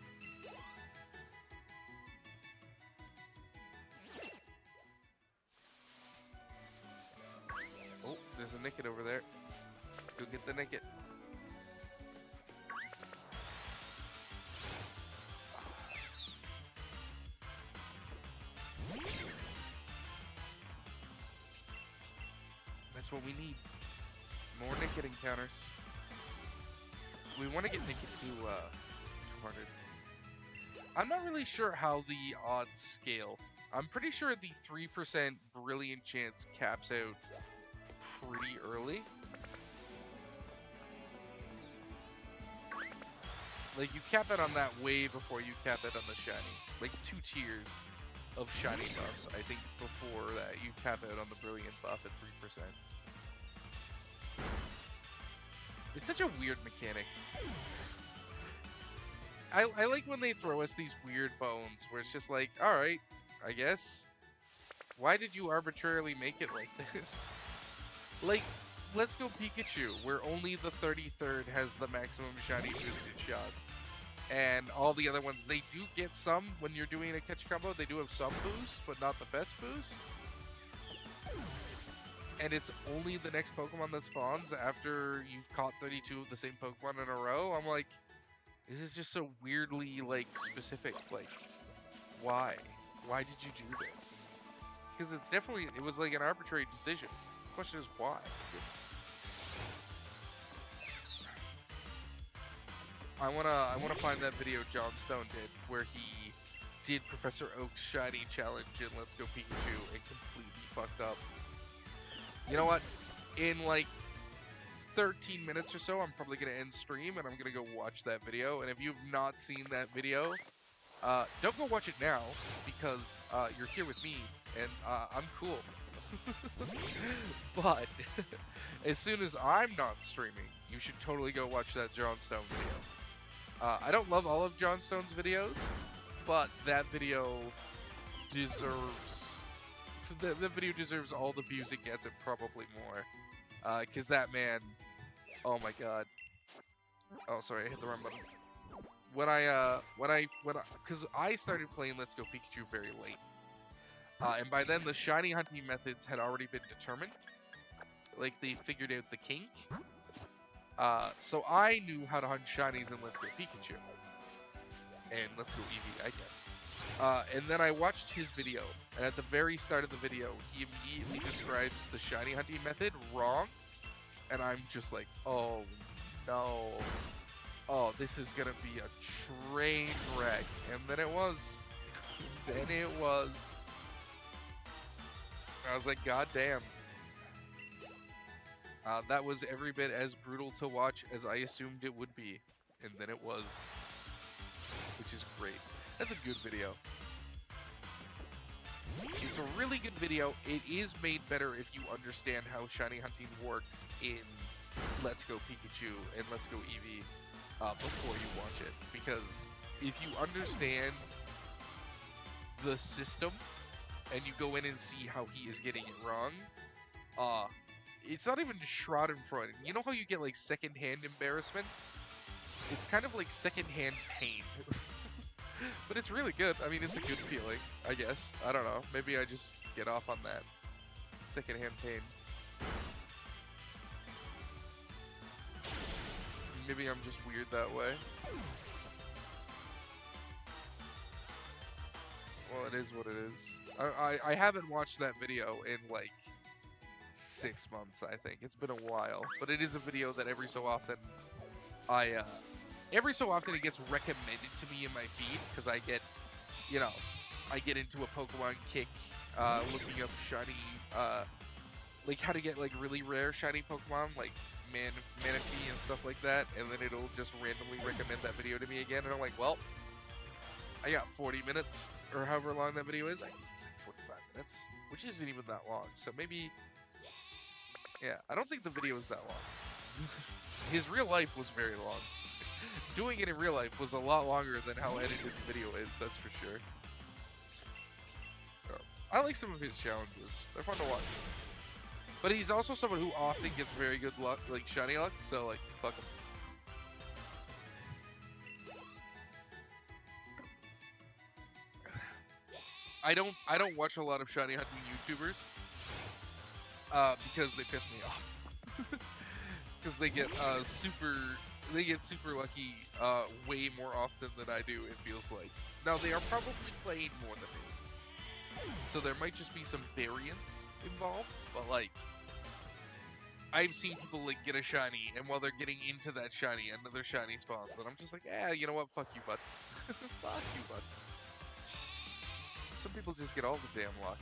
Oh, there's a Nickit over there. Let's go get the Nickit. That's what we need. More Nickit encounters. We want to get Nickit to 200. I'm not really sure how the odds scale. I'm pretty sure the 3% brilliant chance caps out pretty early. Like, you cap it on that way before you cap it on the shiny. Like, 2 tiers of shiny buffs. I think before that, you cap it on the brilliant buff at 3%. It's such a weird mechanic. I like when they throw us these weird bones where it's just like, alright, I guess. Why did you arbitrarily make it like this? Like, Let's Go Pikachu, where only the 33rd has the maximum shiny boosted shot. And all the other ones, they do get some when you're doing a catch combo. They do have some boost, but not the best boost. And it's only the next Pokemon that spawns after you've caught 32 of the same Pokemon in a row. I'm like, this is just so weirdly, like, specific. Like, why? Why did you do this? Because it's definitely, it was like an arbitrary decision. The question is why? I wanna find that video John Stone did where he did Professor Oak's shiny challenge in Let's Go Pikachu and completely fucked up. You know what? In like 13 minutes or so, I'm probably gonna end stream and I'm gonna go watch that video. And if you've not seen that video, don't go watch it now because you're here with me and I'm cool. But as soon as I'm not streaming, you should totally go watch that John Stone video. I don't love all of John Stone's videos, but that video deserves... The video deserves all the views it gets and probably more. Because that man... Oh my god. Oh, sorry, I hit the wrong button. Because I started playing Let's Go Pikachu very late. And by then, the shiny hunting methods had already been determined. Like, they figured out the kink. So I knew how to hunt shinies in Let's Go Pikachu. And Let's Go Eevee, I guess. And then I watched his video. And at the very start of the video, he immediately describes the shiny hunting method wrong. And I'm just like, oh no. Oh, this is gonna be a train wreck. And then it was. Then it was. I was like, god damn. That was every bit as brutal to watch as I assumed it would be. And then it was. Which is great. That's a good video. It's a really good video. It is made better if you understand how shiny hunting works in Let's Go Pikachu and Let's Go Eevee before you watch it. Because if you understand the system and you go in and see how he is getting it wrong, it's not even Shrod in front. You know how you get like secondhand embarrassment? It's kind of like secondhand pain. But it's really good. I mean, it's a good feeling, I guess. I don't know. Maybe I just get off on that. Secondhand pain. Maybe I'm just weird that way. Well, it is what it is. I haven't watched that video in like 6 months, I think. It's been a while. But it is a video that every so often every so often it gets recommended to me in my feed because I get, you know, I get into a Pokemon kick, looking up shiny, like how to get like really rare shiny Pokemon, like Manaphy and stuff like that, and then it'll just randomly recommend that video to me again, and I'm like, well, I got 40 minutes, or however long that video is. I think it's like 45 minutes, which isn't even that long, so maybe, yeah, I don't think the video is that long. His real life was very long. Doing it in real life was a lot longer than how edited the video is, that's for sure. I like some of his challenges. They're fun to watch. But he's also someone who often gets very good luck, like shiny luck, so like, fuck him. I don't watch a lot of shiny hunting YouTubers because they piss me off. Because they get super lucky way more often than I do, it feels like. Now, they are probably playing more than me. So there might just be some variance involved, but like, I've seen people like get a shiny, and while they're getting into that shiny, another shiny spawns, and I'm just like, you know what, fuck you, bud. Fuck you, bud. Some people just get all the damn luck.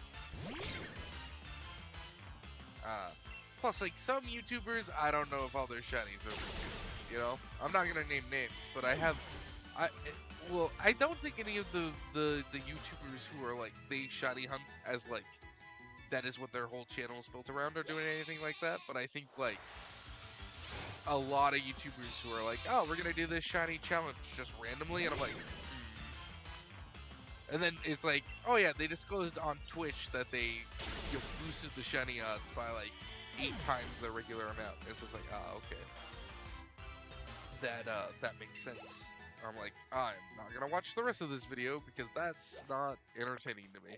Plus, like, some YouTubers, I don't know if all their shinies are legit, you know? I'm not gonna name names, but I have Well, I don't think any of the YouTubers who are like they shiny hunt as like that is what their whole channel is built around are doing anything like that. But I think like a lot of YouTubers who are like, oh, we're gonna do this shiny challenge just randomly, and I'm like, And then it's like, oh yeah, they disclosed on Twitch that they boosted the shiny odds by like 8 times the regular amount. It's just like, okay, that makes sense. I'm like, I'm not gonna watch the rest of this video because that's not entertaining to me.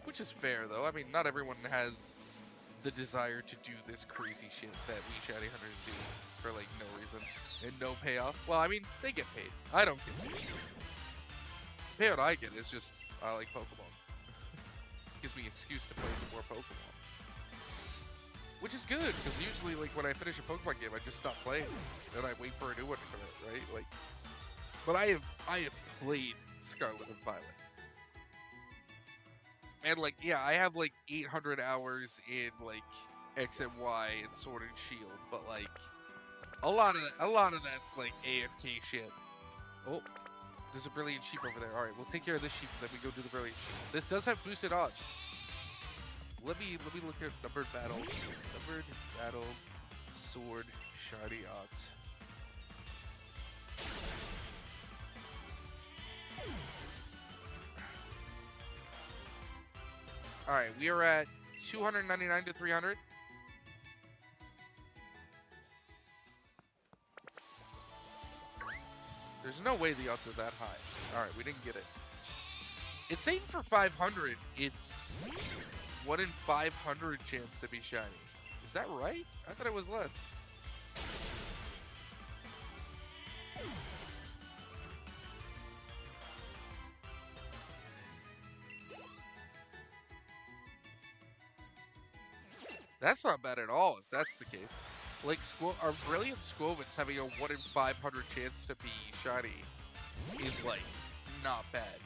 Which is fair though. I mean, not everyone has the desire to do this crazy shit that we shiny hunters do for like no reason and no payoff. Well, I mean, they get paid. I don't get paid. The payout I get is just I like Pokemon. Gives me an excuse to play some more Pokemon. Which is good, because usually, like, when I finish a Pokemon game, I just stop playing, and I wait for a new one to come out, right? Like, but I have played Scarlet and Violet. And, like, yeah, I have, like, 800 hours in, like, X and Y and Sword and Shield, but, like, a lot of that's, like, AFK shit. Oh, there's a Brilliant Sheep over there. Alright, we'll take care of this sheep, then we go do the Brilliant Sheep. This does have boosted odds. Let me look at numbered battle. Numbered battle sword shiny odds. Alright, we are at 299 to 300. There's no way the odds are that high. Alright, we didn't get it. It's saying for 500, it's 1 in 500 chance to be shiny. Is that right? I thought it was less. That's not bad at all, if that's the case. Like, our Brilliant Squovit's having a 1 in 500 chance to be shiny is, like, not bad.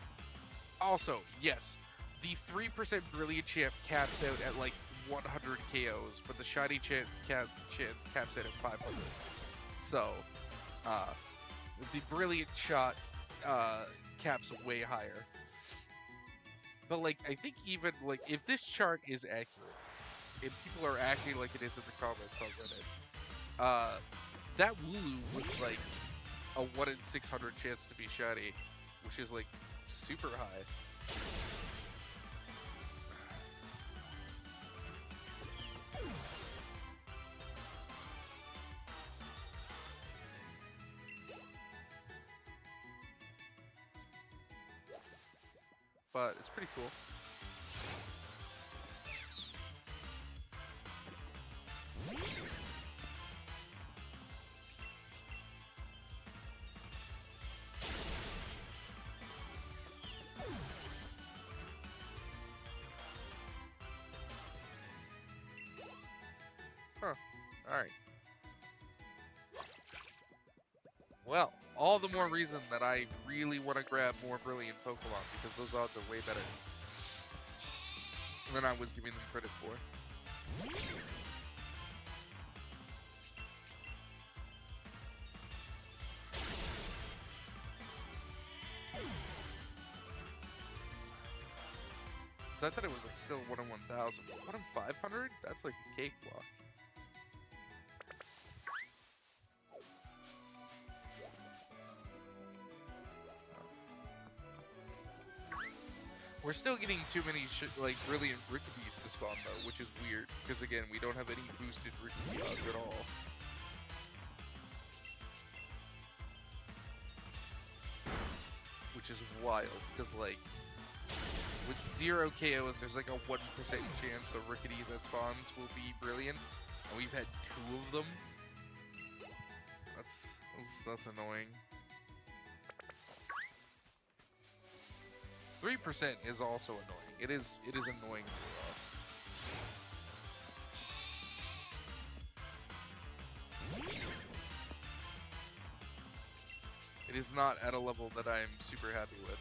Also, yes, the 3% Brilliant Champ caps out at, like, 100 KOs, but the shiny chance caps out at 500. So, the Brilliant Shot caps way higher. But, like, I think even, like, if this chart is accurate, and people are acting like it is in the comments on Reddit, that Wooloo was, like, a 1 in 600 chance to be shiny, which is, like, super high. But it's pretty cool. Huh. Alright. Well, all the more reason that I really want to grab more Brilliant Pokemon, because those odds are way better than I was giving them credit for. So I thought it was like still 1 in 1,000, but 1 in 500? That's like a cakewalk. We're still getting too many like Brilliant Rickabees to spawn though, which is weird, because again, we don't have any boosted Rickabee odds at all. Which is wild, because like, with 0 KOs, there's like a 1% chance a Rickety that spawns will be Brilliant, and we've had 2 of them. That's annoying. 3% is also annoying. It is annoying. It is not at a level that I'm super happy with.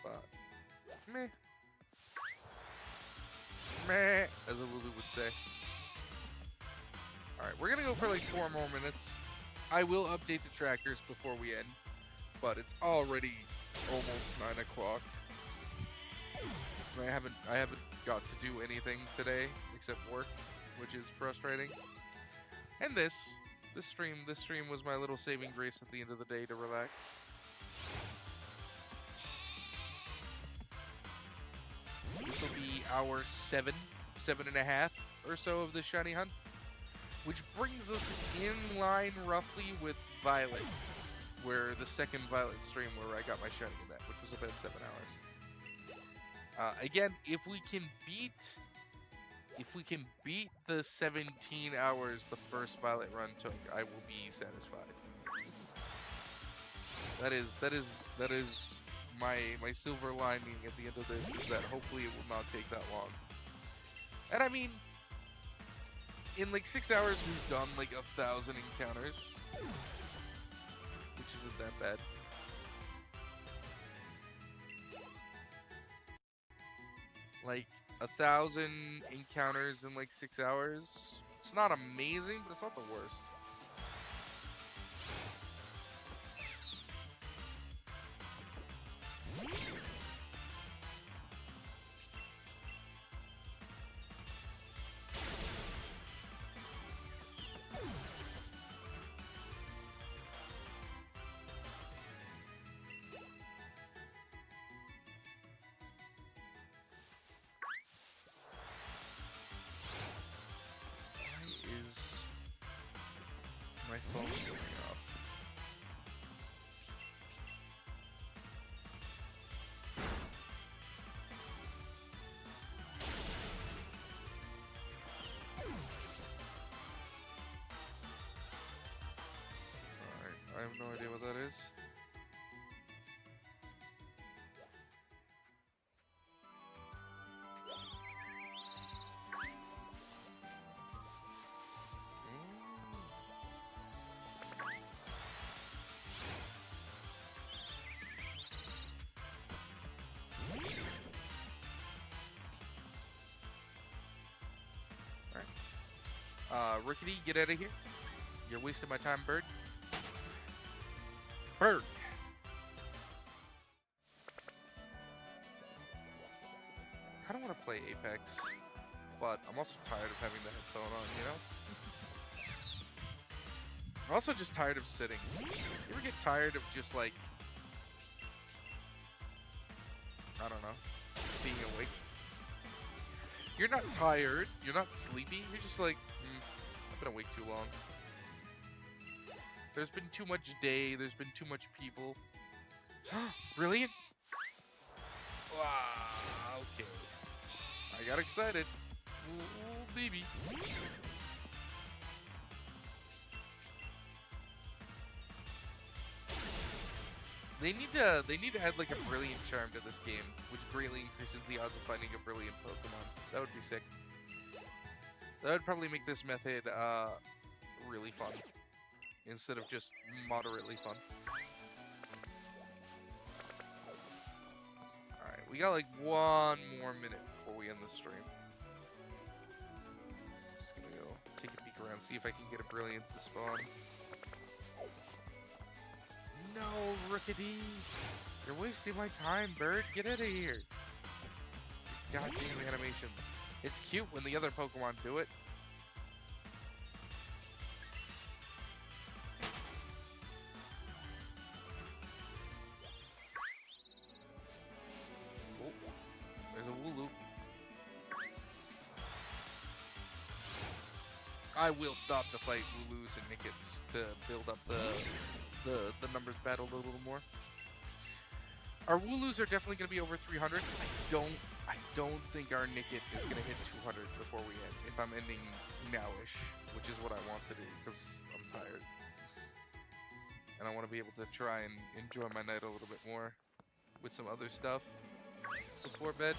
But meh. Meh, as a Lulu would say. Alright, we're gonna go for like 4 more minutes. I will update the trackers before we end, but it's already almost 9 o'clock. I haven't got to do anything today except work, which is frustrating. And this stream was my little saving grace at the end of the day to relax. This will be our 7.5 or so of the shiny hunt, which brings us in line roughly with Violet, where the second Violet stream where I got my shiny in that, which was about 7 hours. Again, if we can beat the 17 hours the first Violet run took, I will be satisfied. That is my silver lining at the end of this, is that hopefully it will not take that long. And I mean, in like 6 hours we've done like 1,000 encounters, which isn't that bad. Like 1,000 encounters in like 6 hours. It's not amazing, but it's not the worst. My phone's going off. Alright, I have no idea what that is. Rickety, get out of here. You're wasting my time, bird. Bird! I don't want to play Apex, but I'm also tired of having the headphone on, you know? I'm also just tired of sitting. You ever get tired of just like, I don't know, being awake? You're not tired, you're not sleepy, you're just like, I've been awake too long. There's been too much day, there's been too much people. Brilliant? Wow, okay. I got excited. Ooh, baby. They need to add like a brilliant charm to this game, which greatly increases the odds of finding a brilliant Pokemon. That would be sick. That would probably make this method really fun, instead of just moderately fun. Alright, we got like 1 more minute before we end the stream. Just gonna go take a peek around, see if I can get a brilliant to spawn. No, Rickety! You're wasting my time, bird! Get out of here! Goddamn animations. It's cute when the other Pokemon do it. Oh, there's a Wooloo. I will stop the fight Wooloos and Nickets to build up the numbers battle a little more. Our Wooloos are definitely going to be over 300. I don't think our Nicket is going to hit 200 before we end, if I'm ending nowish, which is what I want to do, because I'm tired. And I want to be able to try and enjoy my night a little bit more with some other stuff before bed.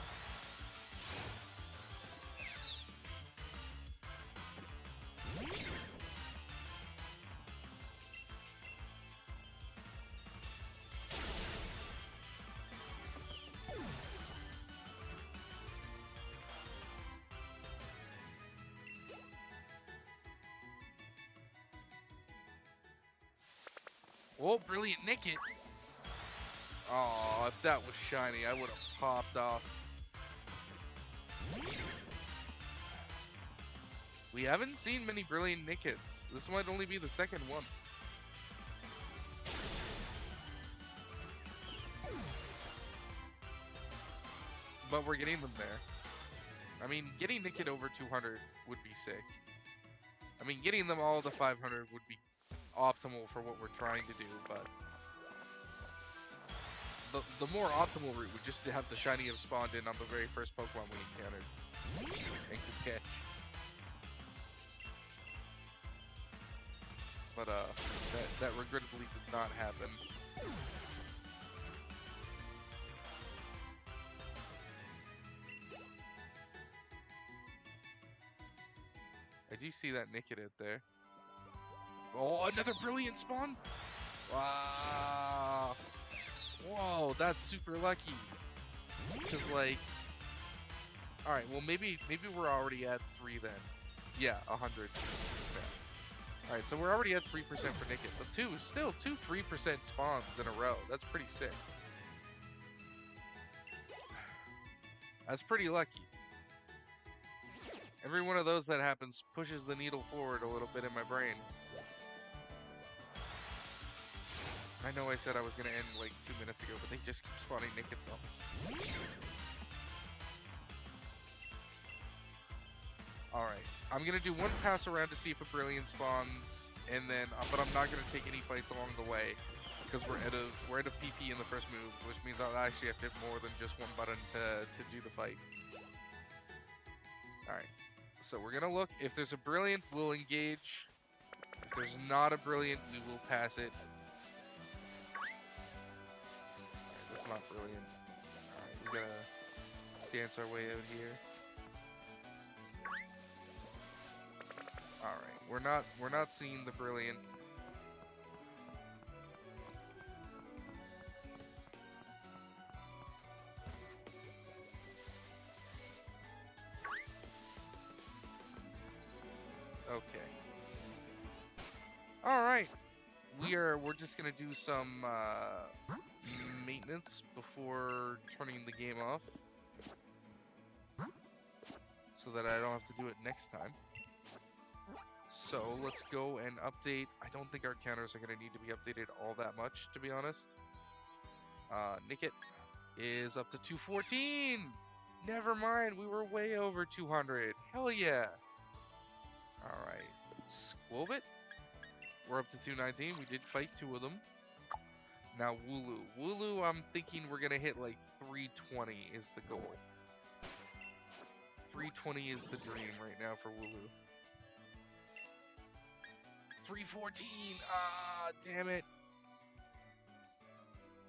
Oh, brilliant Nicket. Oh, if that was shiny, I would have popped off. We haven't seen many brilliant Nickets. This might only be the second one. But we're getting them there. I mean, getting Nicket over 200 would be sick. I mean, getting them all to 500 would be optimal for what we're trying to do, but the more optimal route would just to have the shiny have spawned in on the very first Pokemon we encountered and could catch. But that regrettably did not happen. I do see that Nickit out there. Oh, another brilliant spawn! Wow! Whoa, that's super lucky. Cause like, all right, well maybe we're already at 3 then. Yeah, 100. Yeah. All right, so we're already at 3% for Nickit, but still two 3% spawns in a row. That's pretty sick. That's pretty lucky. Every one of those that happens pushes the needle forward a little bit in my brain. I know I said I was gonna end like 2 minutes ago, but they just keep spawning Nickets on me. Alright, I'm gonna do one pass around to see if a Brilliant spawns, and then, but I'm not gonna take any fights along the way, because we're out of PP in the first move, which means I'll actually have to hit more than just one button to do the fight. Alright, so we're gonna look. If there's a Brilliant, we'll engage. If there's not a Brilliant, we will pass it. That's not brilliant. Alright, we gotta dance our way out here. Alright, we're not seeing the brilliant. Okay. Alright. We're just gonna do some maintenance before turning the game off, so that I don't have to do it next time. So let's go and update. I don't think our counters are going to need to be updated all that much, to be honest. Nickit is up to 214. Never mind, we were way over 200. Hell yeah. All right, Squobit. We're up to 219. We did fight 2 of them. Now Wooloo. Wooloo, I'm thinking we're going to hit like 320 is the goal. 320 is the dream right now for Wooloo. 314! Ah, damn it.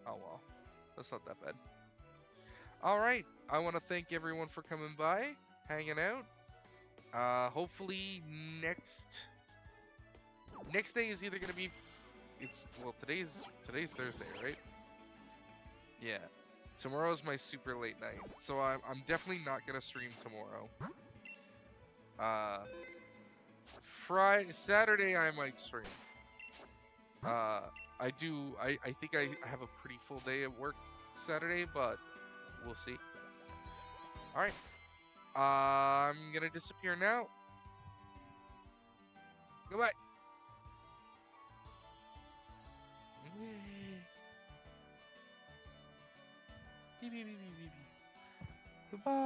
Oh well, that's not that bad. Alright, I want to thank everyone for coming by, hanging out. Hopefully next day is either going to be... well, today's Thursday, right? Yeah. Tomorrow's my super late night, so I'm definitely not going to stream tomorrow. Saturday I might stream. I think I have a pretty full day at work Saturday, but we'll see. Alright. I'm gonna disappear now. Goodbye. Goodbye.